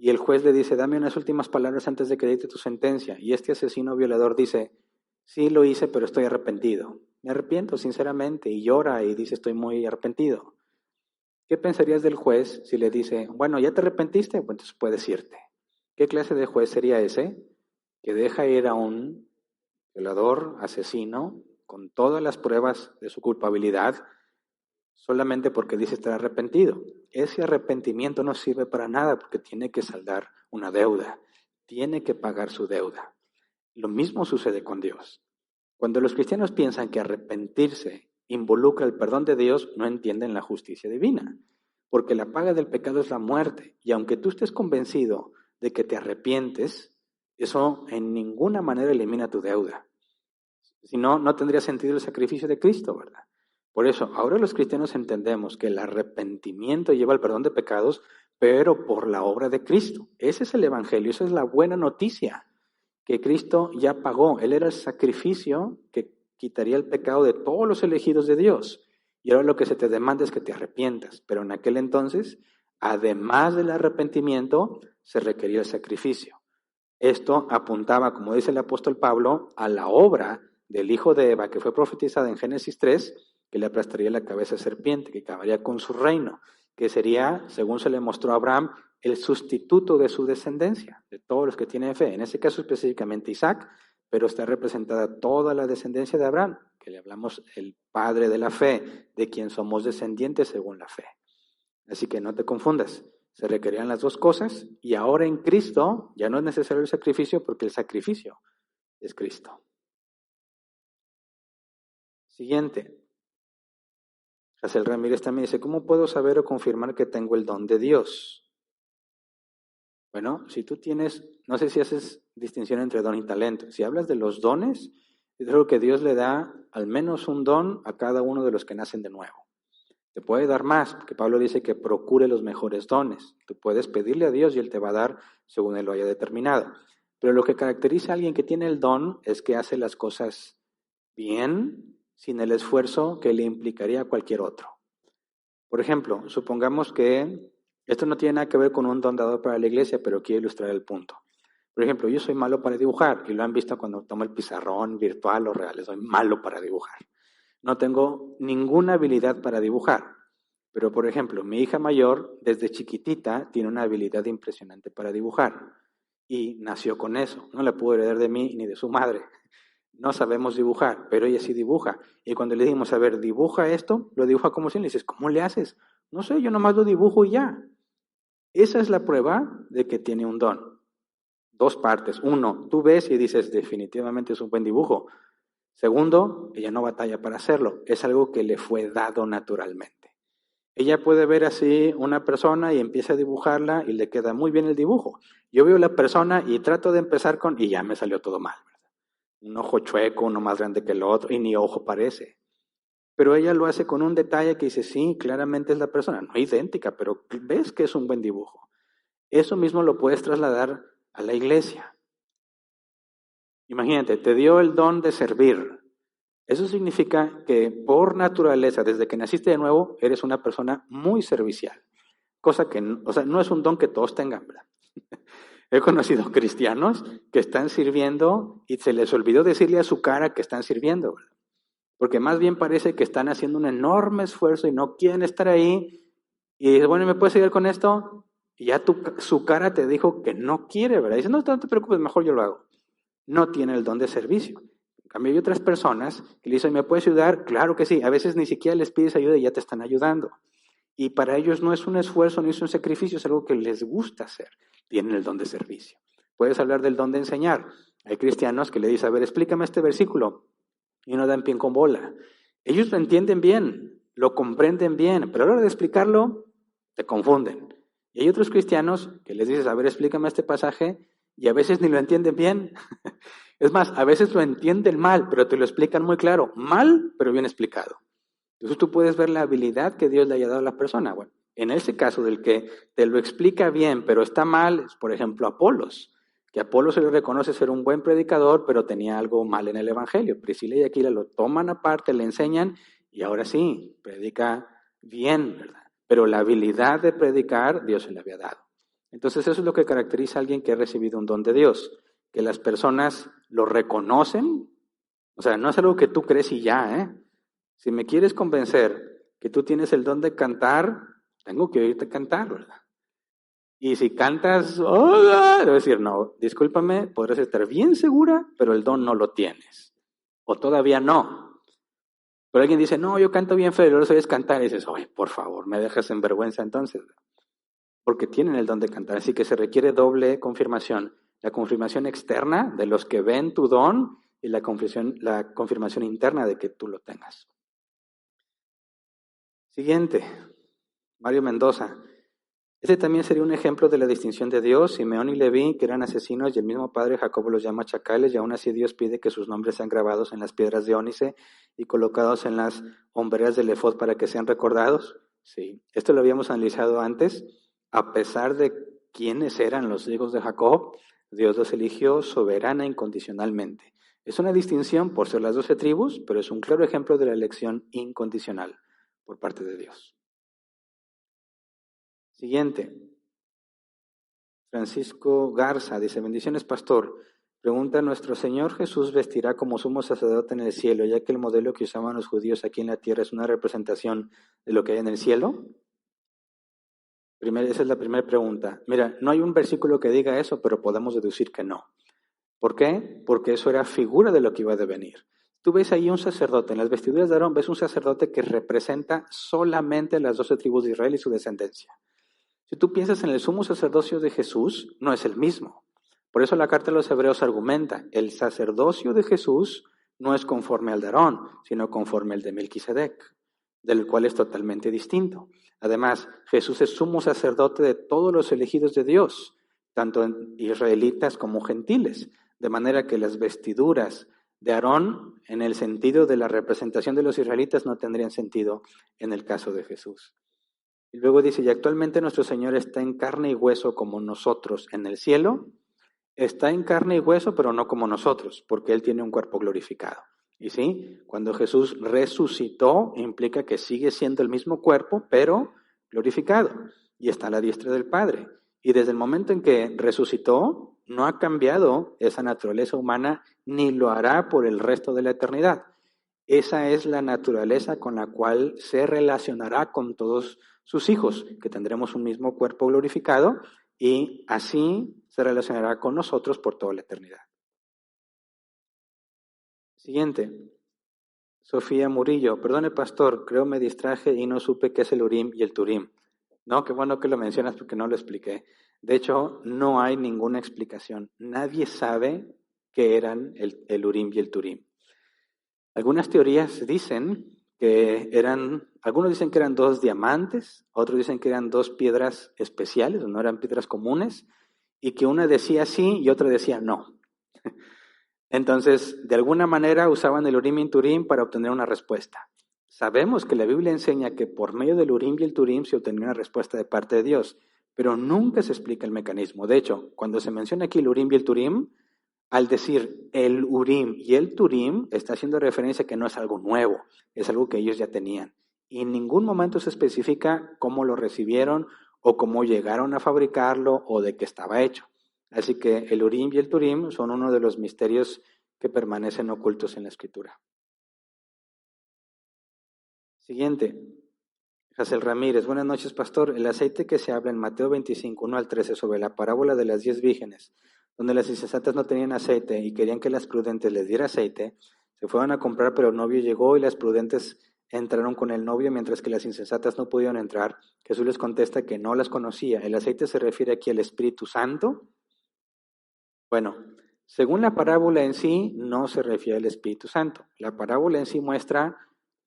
Y el juez le dice, dame unas últimas palabras antes de que dicte tu sentencia. Y este asesino violador dice, sí lo hice, pero estoy arrepentido. Me arrepiento sinceramente, y llora y dice, estoy muy arrepentido. ¿Qué pensarías del juez si le dice, bueno, ¿ya te arrepentiste? Pues entonces puedes irte. ¿Qué clase de juez sería ese? Que deja ir a un violador, asesino, con todas las pruebas de su culpabilidad, solamente porque dice estar arrepentido. Ese arrepentimiento no sirve para nada porque tiene que saldar una deuda, tiene que pagar su deuda. Lo mismo sucede con Dios. Cuando los cristianos piensan que arrepentirse involucra el perdón de Dios, no entienden la justicia divina, porque la paga del pecado es la muerte, y aunque tú estés convencido de que te arrepientes, eso en ninguna manera elimina tu deuda. Si no, no tendría sentido el sacrificio de Cristo, ¿verdad? Por eso, ahora los cristianos entendemos que el arrepentimiento lleva al perdón de pecados, pero por la obra de Cristo. Ese es el evangelio, esa es la buena noticia, que Cristo ya pagó. Él era el sacrificio que quitaría el pecado de todos los elegidos de Dios. Y ahora lo que se te demanda es que te arrepientas. Pero en aquel entonces, además del arrepentimiento, se requería el sacrificio. Esto apuntaba, como dice el apóstol Pablo, a la obra del hijo de Eva, que fue profetizada en Génesis 3, que le aplastaría la cabeza a serpiente, que acabaría con su reino, que sería, según se le mostró a Abraham, el sustituto de su descendencia, de todos los que tienen fe. En ese caso específicamente Isaac, pero está representada toda la descendencia de Abraham, que le hablamos el padre de la fe, de quien somos descendientes según la fe. Así que no te confundas, se requerían las dos cosas, y ahora en Cristo ya no es necesario el sacrificio porque el sacrificio es Cristo. Siguiente. Hazel Ramírez también dice, ¿cómo puedo saber o confirmar que tengo el don de Dios? Bueno, si tú tienes, no sé si haces distinción entre don y talento. Si hablas de los dones, es algo que Dios le da al menos un don a cada uno de los que nacen de nuevo. Te puede dar más, porque Pablo dice que procure los mejores dones. Tú puedes pedirle a Dios y Él te va a dar según Él lo haya determinado. Pero lo que caracteriza a alguien que tiene el don es que hace las cosas bien, sin el esfuerzo que le implicaría a cualquier otro. Por ejemplo, supongamos que esto no tiene nada que ver con un don dado para la iglesia, pero quiero ilustrar el punto. Por ejemplo, yo soy malo para dibujar, y lo han visto cuando tomo el pizarrón virtual o real, soy malo para dibujar. No tengo ninguna habilidad para dibujar, pero por ejemplo, mi hija mayor desde chiquitita tiene una habilidad impresionante para dibujar y nació con eso, no la pudo heredar de mí ni de su madre. No sabemos dibujar, pero ella sí dibuja. Y cuando le dijimos, a ver, dibuja esto, lo dibuja como si le dices, ¿cómo le haces? No sé, yo nomás lo dibujo y ya. Esa es la prueba de que tiene un don. Dos partes. Uno, tú ves y dices, definitivamente es un buen dibujo. Segundo, ella no batalla para hacerlo. Es algo que le fue dado naturalmente. Ella puede ver así una persona y empieza a dibujarla y le queda muy bien el dibujo. Yo veo la persona y trato de empezar con, y ya me salió todo mal. Un ojo chueco, uno más grande que el otro, y ni ojo parece. Pero ella lo hace con un detalle que dice, sí, claramente es la persona, no idéntica, pero ves que es un buen dibujo. Eso mismo lo puedes trasladar a la iglesia. Imagínate, te dio el don de servir. Eso significa que por naturaleza, desde que naciste de nuevo, eres una persona muy servicial. Cosa que, o sea, no es un don que todos tengan, ¿verdad? He conocido cristianos que están sirviendo y se les olvidó decirle a su cara que están sirviendo, ¿verdad? Porque más bien parece que están haciendo un enorme esfuerzo y no quieren estar ahí. Y dice, bueno, ¿me puedes seguir con esto? Y ya su cara te dijo que no quiere, ¿verdad? Y dice, no te preocupes, mejor yo lo hago. no tienen el don de servicio. En cambio, hay otras personas que le dicen, ¿me puedes ayudar? Claro que sí. A veces ni siquiera les pides ayuda y ya te están ayudando. Y para ellos no es un esfuerzo ni es un sacrificio, es algo que les gusta hacer. Tienen el don de servicio. Puedes hablar del don de enseñar. Hay cristianos que le dicen, a ver, explícame este versículo. Y no dan pie con bola. Ellos lo entienden bien, lo comprenden bien, pero a la hora de explicarlo, te confunden. Y hay otros cristianos que les dices, a ver, explícame este pasaje, y a veces ni lo entienden bien. Es más, a veces lo entienden mal, pero te lo explican muy claro. Mal, pero bien explicado. Entonces tú puedes ver la habilidad que Dios le haya dado a la persona. Bueno, en ese caso del que te lo explica bien, pero está mal, es por ejemplo Apolos, que a Apolos se le reconoce ser un buen predicador, pero tenía algo mal en el evangelio. Priscila y Aquila lo toman aparte, le enseñan, y ahora sí, predica bien, ¿verdad? Pero la habilidad de predicar, Dios se le había dado. Entonces eso es lo que caracteriza a alguien que ha recibido un don de Dios, que las personas lo reconocen. O sea, no es algo que tú crees y ya, ¿eh? Si me quieres convencer que tú tienes el don de cantar, tengo que oírte cantar, ¿verdad? Y si cantas, ¡oh! Debo decir, no, discúlpame, podrás estar bien segura, pero el don no lo tienes. O todavía no. Pero alguien dice, no, yo canto bien feo, y luego sabes cantar, y dices, oye, por favor, me dejas en vergüenza entonces. Porque tienen el don de cantar, así que se requiere doble confirmación. La confirmación externa de los que ven tu don y la confirmación interna de que tú lo tengas. Siguiente, Mario Mendoza. Este también sería un ejemplo de la distinción de Dios. Simeón y Leví, que eran asesinos, y el mismo padre Jacobo los llama chacales, y aún así Dios pide que sus nombres sean grabados en las piedras de ónice y colocados en las hombreras del efod para que sean recordados. Sí, esto lo habíamos analizado antes. A pesar de quiénes eran los hijos de Jacob, Dios los eligió soberana e incondicionalmente. Es una distinción por ser las 12 tribus, pero es un claro ejemplo de la elección incondicional por parte de Dios. Siguiente. Francisco Garza dice, bendiciones pastor. Pregunta, ¿nuestro Señor Jesús vestirá como sumo sacerdote en el cielo, ya que el modelo que usaban los judíos aquí en la tierra es una representación de lo que hay en el cielo? Esa es la primera pregunta. Mira, no hay un versículo que diga eso, pero podemos deducir que no. ¿Por qué? Porque eso era figura de lo que iba a devenir. Tú ves ahí un sacerdote, en las vestiduras de Aarón ves un sacerdote que representa solamente las 12 tribus de Israel y su descendencia. Si tú piensas en el sumo sacerdocio de Jesús, no es el mismo. Por eso la carta de los Hebreos argumenta, el sacerdocio de Jesús no es conforme al de Aarón, sino conforme al de Melquisedec, del cual es totalmente distinto. Además, Jesús es sumo sacerdote de todos los elegidos de Dios, tanto israelitas como gentiles, de manera que las vestiduras de Aarón, en el sentido de la representación de los israelitas, no tendrían sentido en el caso de Jesús. Y luego dice, y actualmente nuestro Señor está en carne y hueso como nosotros en el cielo. Está en carne y hueso, pero no como nosotros, porque Él tiene un cuerpo glorificado. Y sí, cuando Jesús resucitó, implica que sigue siendo el mismo cuerpo, pero glorificado. Y está a la diestra del Padre. Y desde el momento en que resucitó, no ha cambiado esa naturaleza humana, ni lo hará por el resto de la eternidad. Esa es la naturaleza con la cual se relacionará con todos sus hijos, que tendremos un mismo cuerpo glorificado y así se relacionará con nosotros por toda la eternidad. Siguiente. Sofía Murillo. Perdone, pastor, creo me distraje y no supe qué es el Urim y el Turim. No, qué bueno que lo mencionas porque no lo expliqué. De hecho, no hay ninguna explicación. Nadie sabe qué eran el Urim y el Turim. Algunas teorías dicen algunos dicen que eran 2 diamantes, otros dicen que eran 2 piedras especiales, no eran piedras comunes, y que una decía sí y otra decía no. Entonces, de alguna manera usaban el Urim y Turim para obtener una respuesta. Sabemos que la Biblia enseña que por medio del Urim y el Turim se obtenía una respuesta de parte de Dios, pero nunca se explica el mecanismo. De hecho, cuando se menciona aquí el Urim y el Turim, al decir el Urim y el Turim, está haciendo referencia a que no es algo nuevo, es algo que ellos ya tenían. Y en ningún momento se especifica cómo lo recibieron o cómo llegaron a fabricarlo o de qué estaba hecho. Así que el Urim y el Turim son uno de los misterios que permanecen ocultos en la Escritura. Siguiente. Hazel Ramírez. Buenas noches, pastor. El aceite que se habla en Mateo 25, 1 al 13 sobre la parábola de las 10 vírgenes donde las insensatas no tenían aceite y querían que las prudentes les diera aceite, se fueron a comprar, pero el novio llegó y las prudentes entraron con el novio, mientras que las insensatas no pudieron entrar. Jesús les contesta que no las conocía. ¿El aceite se refiere aquí al Espíritu Santo? Bueno, según la parábola en sí, no se refiere al Espíritu Santo. La parábola en sí muestra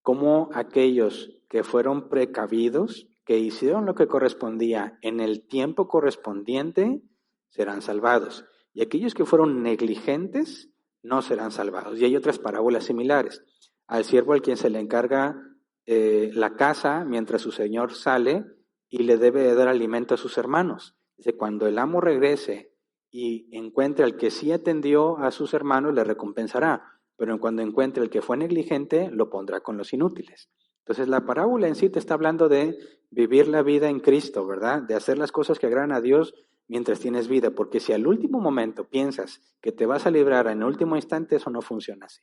cómo aquellos que fueron precavidos, que hicieron lo que correspondía en el tiempo correspondiente, serán salvados. Y aquellos que fueron negligentes no serán salvados. Y hay otras parábolas similares. Al siervo al quien se le encarga la casa mientras su señor sale y le debe de dar alimento a sus hermanos. Dice, cuando el amo regrese y encuentre al que sí atendió a sus hermanos, le recompensará. Pero cuando encuentre el que fue negligente, lo pondrá con los inútiles. Entonces la parábola en sí te está hablando de vivir la vida en Cristo, ¿verdad? De hacer las cosas que agradan a Dios mientras tienes vida, porque si al último momento piensas que te vas a librar en el último instante, eso no funciona así.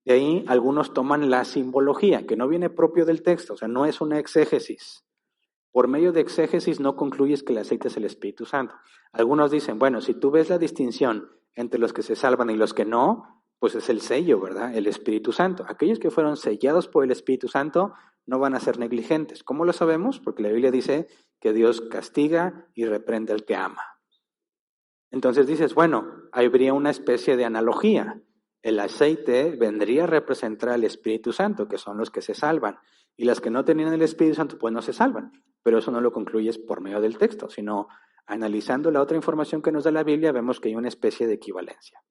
De ahí algunos toman la simbología, que no viene propio del texto, o sea, no es una exégesis. Por medio de exégesis no concluyes que el aceite es el Espíritu Santo. Algunos dicen, bueno, si tú ves la distinción entre los que se salvan y los que no, pues es el sello, ¿verdad? El Espíritu Santo. Aquellos que fueron sellados por el Espíritu Santo no van a ser negligentes. ¿Cómo lo sabemos? Porque la Biblia dice que Dios castiga y reprende al que ama. Entonces dices, bueno, habría una especie de analogía. El aceite vendría a representar al Espíritu Santo, que son los que se salvan. Y las que no tenían el Espíritu Santo, pues no se salvan. Pero eso no lo concluyes por medio del texto, sino analizando la otra información que nos da la Biblia, vemos que hay una especie de equivalencia.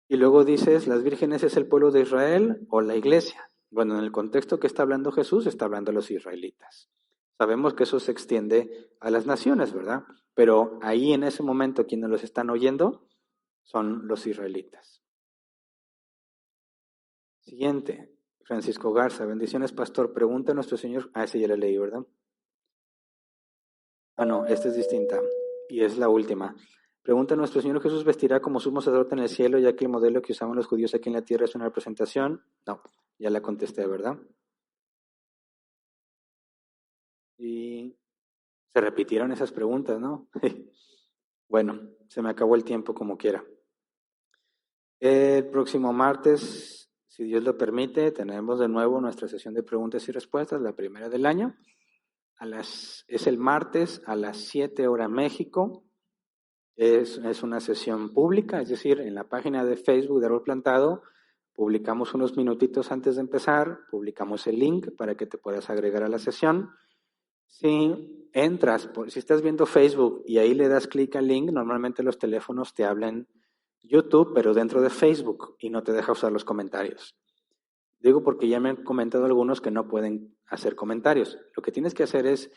Y luego dices, ¿las vírgenes es el pueblo de Israel o la iglesia? Bueno, en el contexto que está hablando Jesús, está hablando a los israelitas. Sabemos que eso se extiende a las naciones, ¿verdad? Pero ahí en ese momento quienes los están oyendo son los israelitas. Siguiente, Francisco Garza, bendiciones pastor, pregunta a nuestro Señor, ese ya la leí, ¿verdad? No, esta es distinta y es la última. Pregunta, ¿nuestro Señor Jesús vestirá como sumo sacerdote en el cielo, ya que el modelo que usaban los judíos aquí en la tierra es una representación? No, ya la contesté, ¿verdad? Y se repitieron esas preguntas, ¿no? Bueno, se me acabó el tiempo como quiera. El próximo martes, si Dios lo permite, tenemos de nuevo nuestra sesión de preguntas y respuestas, la primera del año. Es el martes a las 7 horas México. Es una sesión pública, es decir, en la página de Facebook de Árbol Plantado publicamos unos minutitos antes de empezar, publicamos el link para que te puedas agregar a la sesión. Si entras, si estás viendo Facebook y ahí le das clic al link, normalmente los teléfonos te hablan YouTube, pero dentro de Facebook y no te deja usar los comentarios. Digo porque ya me han comentado algunos que no pueden hacer comentarios. Lo que tienes que hacer es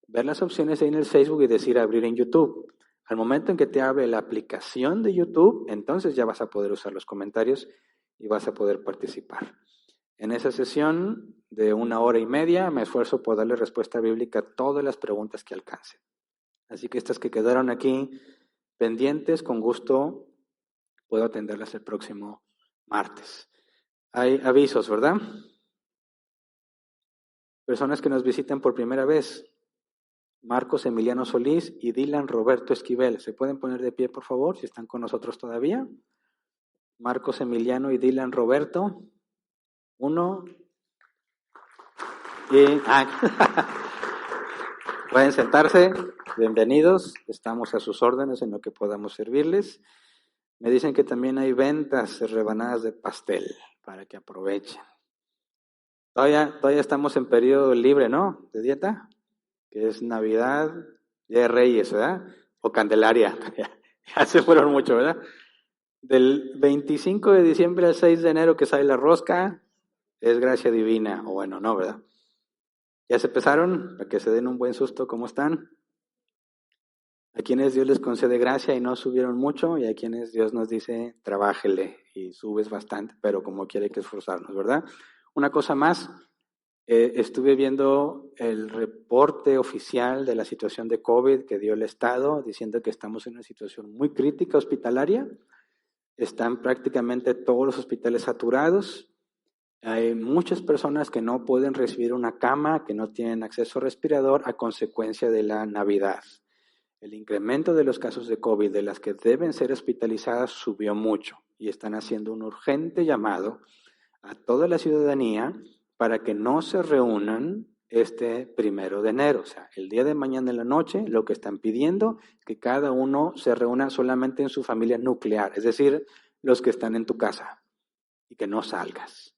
ver las opciones ahí en el Facebook y decir abrir en YouTube. Al momento en que te abre la aplicación de YouTube, entonces ya vas a poder usar los comentarios y vas a poder participar. En esa sesión de 1 hora y media me esfuerzo por darle respuesta bíblica a todas las preguntas que alcance. Así que estas que quedaron aquí pendientes, con gusto puedo atenderlas el próximo martes. Hay avisos, ¿verdad? Personas que nos visitan por primera vez. Marcos Emiliano Solís y Dylan Roberto Esquivel. ¿Se pueden poner de pie, por favor, si están con nosotros todavía? Marcos Emiliano y Dylan Roberto. Uno. Y pueden sentarse. Bienvenidos. Estamos a sus órdenes en lo que podamos servirles. Me dicen que también hay ventas de rebanadas de pastel para que aprovechen. Todavía estamos en periodo libre, ¿no? De dieta, que es Navidad, Día de Reyes, ¿verdad? O Candelaria, ya se fueron mucho, ¿verdad? Del 25 de diciembre al 6 de enero que sale la rosca, es gracia divina, o bueno, no, ¿verdad? ¿Ya se empezaron? Para que se den un buen susto, ¿cómo están? A quienes Dios les concede gracia y no subieron mucho, y a quienes Dios nos dice, trabájele y subes bastante, pero como quiere que esforzarnos, ¿verdad? Una cosa más, estuve viendo el reporte oficial de la situación de COVID que dio el Estado, diciendo que estamos en una situación muy crítica hospitalaria. Están prácticamente todos los hospitales saturados. Hay muchas personas que no pueden recibir una cama, que no tienen acceso a respirador a consecuencia de la Navidad. el incremento de los casos de COVID, de las que deben ser hospitalizadas, subió mucho y están haciendo un urgente llamado a toda la ciudadanía para que no se reúnan este 1 de enero. O sea, el día de mañana en la noche, lo que están pidiendo es que cada uno se reúna solamente en su familia nuclear, es decir, los que están en tu casa, y que no salgas.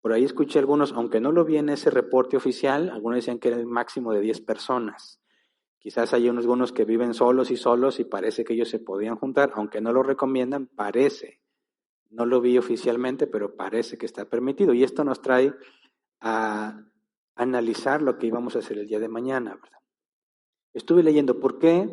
Por ahí escuché algunos, aunque no lo vi en ese reporte oficial, algunos decían que era el máximo de 10 personas. Quizás hay algunos que viven solos y parece que ellos se podían juntar, aunque no lo recomiendan, parece. No lo vi oficialmente, pero parece que está permitido. Y esto nos trae a analizar lo que íbamos a hacer el día de mañana, ¿verdad? Estuve leyendo por qué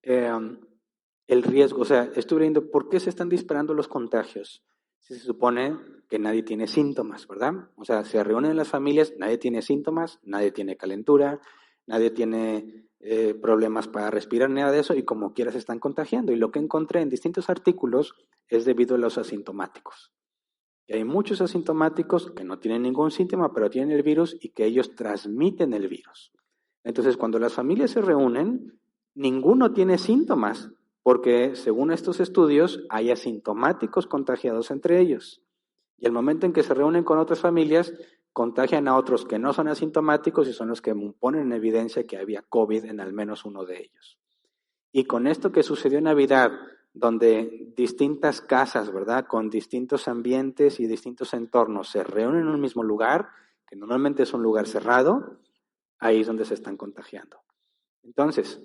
el riesgo, o sea, estuve leyendo por qué se están disparando los contagios. Si se supone que nadie tiene síntomas, ¿verdad? O sea, se reúnen las familias, nadie tiene síntomas, nadie tiene calentura, nadie tiene problemas para respirar, nada de eso, y como quiera se están contagiando. Y lo que encontré en distintos artículos es debido a los asintomáticos. Y hay muchos asintomáticos que no tienen ningún síntoma, pero tienen el virus y que ellos transmiten el virus. Entonces, cuando las familias se reúnen, ninguno tiene síntomas, porque según estos estudios hay asintomáticos contagiados entre ellos. Y al momento en que se reúnen con otras familias, contagian a otros que no son asintomáticos y son los que ponen en evidencia que había COVID en al menos uno de ellos. Y con esto que sucedió en Navidad, donde distintas casas, ¿verdad?, con distintos ambientes y distintos entornos se reúnen en un mismo lugar, que normalmente es un lugar cerrado, ahí es donde se están contagiando. Entonces,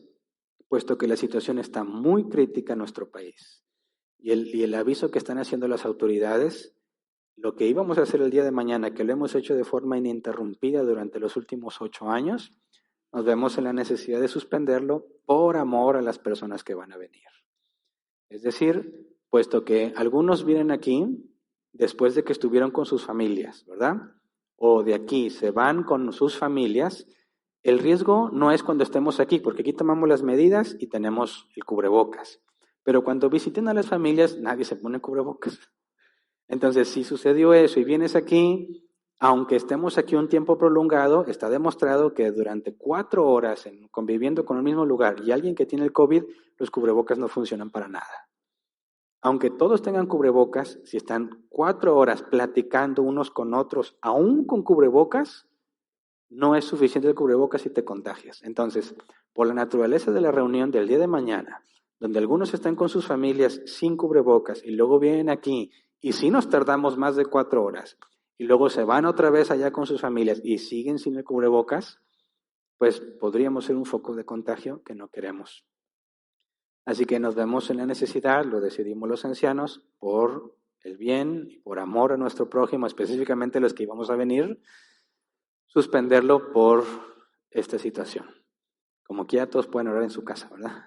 puesto que la situación está muy crítica en nuestro país y el aviso que están haciendo las autoridades, lo que íbamos a hacer el día de mañana, que lo hemos hecho de forma ininterrumpida durante los últimos 8 años, nos vemos en la necesidad de suspenderlo por amor a las personas que van a venir. Es decir, puesto que algunos vienen aquí después de que estuvieron con sus familias, ¿verdad? O de aquí se van con sus familias, el riesgo no es cuando estemos aquí, porque aquí tomamos las medidas y tenemos el cubrebocas. Pero cuando visiten a las familias, nadie se pone cubrebocas. Entonces, si sucedió eso y vienes aquí, aunque estemos aquí un tiempo prolongado, está demostrado que durante 4 horas conviviendo con el mismo lugar y alguien que tiene el COVID, los cubrebocas no funcionan para nada. Aunque todos tengan cubrebocas, si están 4 horas platicando unos con otros, aún con cubrebocas, no es suficiente el cubrebocas y te contagias. Entonces, por la naturaleza de la reunión del día de mañana, donde algunos están con sus familias sin cubrebocas y luego vienen aquí, y si nos tardamos más de 4 horas, y luego se van otra vez allá con sus familias y siguen sin el cubrebocas, pues podríamos ser un foco de contagio que no queremos. Así que nos vemos en la necesidad, lo decidimos los ancianos, por el bien y por amor a nuestro prójimo, específicamente los que íbamos a venir, suspenderlo por esta situación. Como quiera, todos pueden orar en su casa, ¿verdad?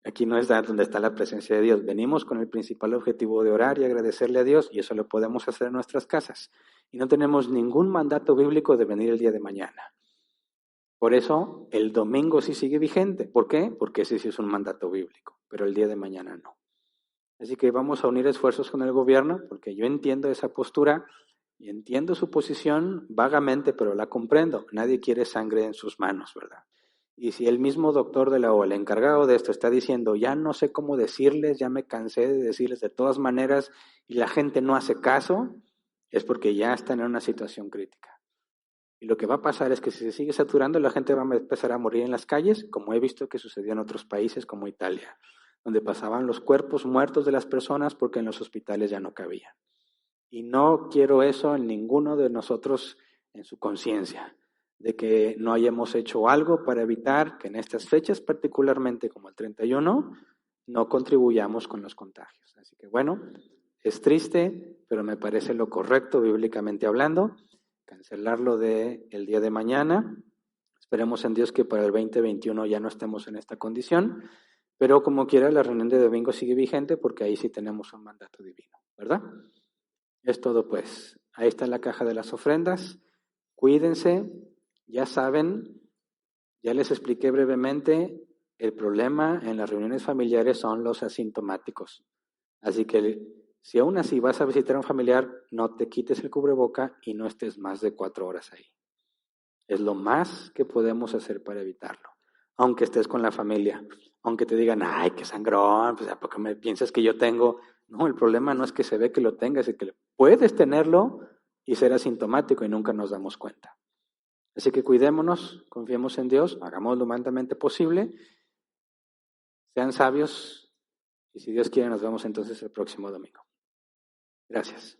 Aquí no es donde está la presencia de Dios. Venimos con el principal objetivo de orar y agradecerle a Dios, y eso lo podemos hacer en nuestras casas. Y no tenemos ningún mandato bíblico de venir el día de mañana. Por eso, el domingo sí sigue vigente. ¿Por qué? Porque ese sí es un mandato bíblico, pero el día de mañana no. Así que vamos a unir esfuerzos con el gobierno, porque yo entiendo esa postura y entiendo su posición vagamente, pero la comprendo. Nadie quiere sangre en sus manos, ¿verdad? Y si el mismo doctor de la OA, el encargado de esto, está diciendo, ya no sé cómo decirles, ya me cansé de decirles de todas maneras, y la gente no hace caso, es porque ya están en una situación crítica. Y lo que va a pasar es que si se sigue saturando, la gente va a empezar a morir en las calles, como he visto que sucedió en otros países como Italia, donde pasaban los cuerpos muertos de las personas porque en los hospitales ya no cabían. Y no quiero eso en ninguno de nosotros en su conciencia, de que no hayamos hecho algo para evitar que en estas fechas, particularmente como el 31, no contribuyamos con los contagios. Así que bueno, es triste, pero me parece lo correcto bíblicamente hablando, cancelarlo el día de mañana. Esperemos en Dios que para el 2021 ya no estemos en esta condición, pero como quiera la reunión de domingo sigue vigente porque ahí sí tenemos un mandato divino, ¿verdad? Es todo pues. Ahí está la caja de las ofrendas. Cuídense, ya saben, ya les expliqué brevemente, el problema en las reuniones familiares son los asintomáticos. Así que si aún así vas a visitar a un familiar, no te quites el cubreboca y no estés más de 4 horas ahí. Es lo más que podemos hacer para evitarlo. aunque estés con la familia, aunque te digan, ay, qué sangrón, pues, ¿por qué me piensas que yo tengo? No, el problema no es que se ve que lo tengas, es que puedes tenerlo y ser asintomático y nunca nos damos cuenta. Así que cuidémonos, confiemos en Dios, hagamos lo humanamente posible, sean sabios y si Dios quiere nos vemos entonces el próximo domingo. Gracias.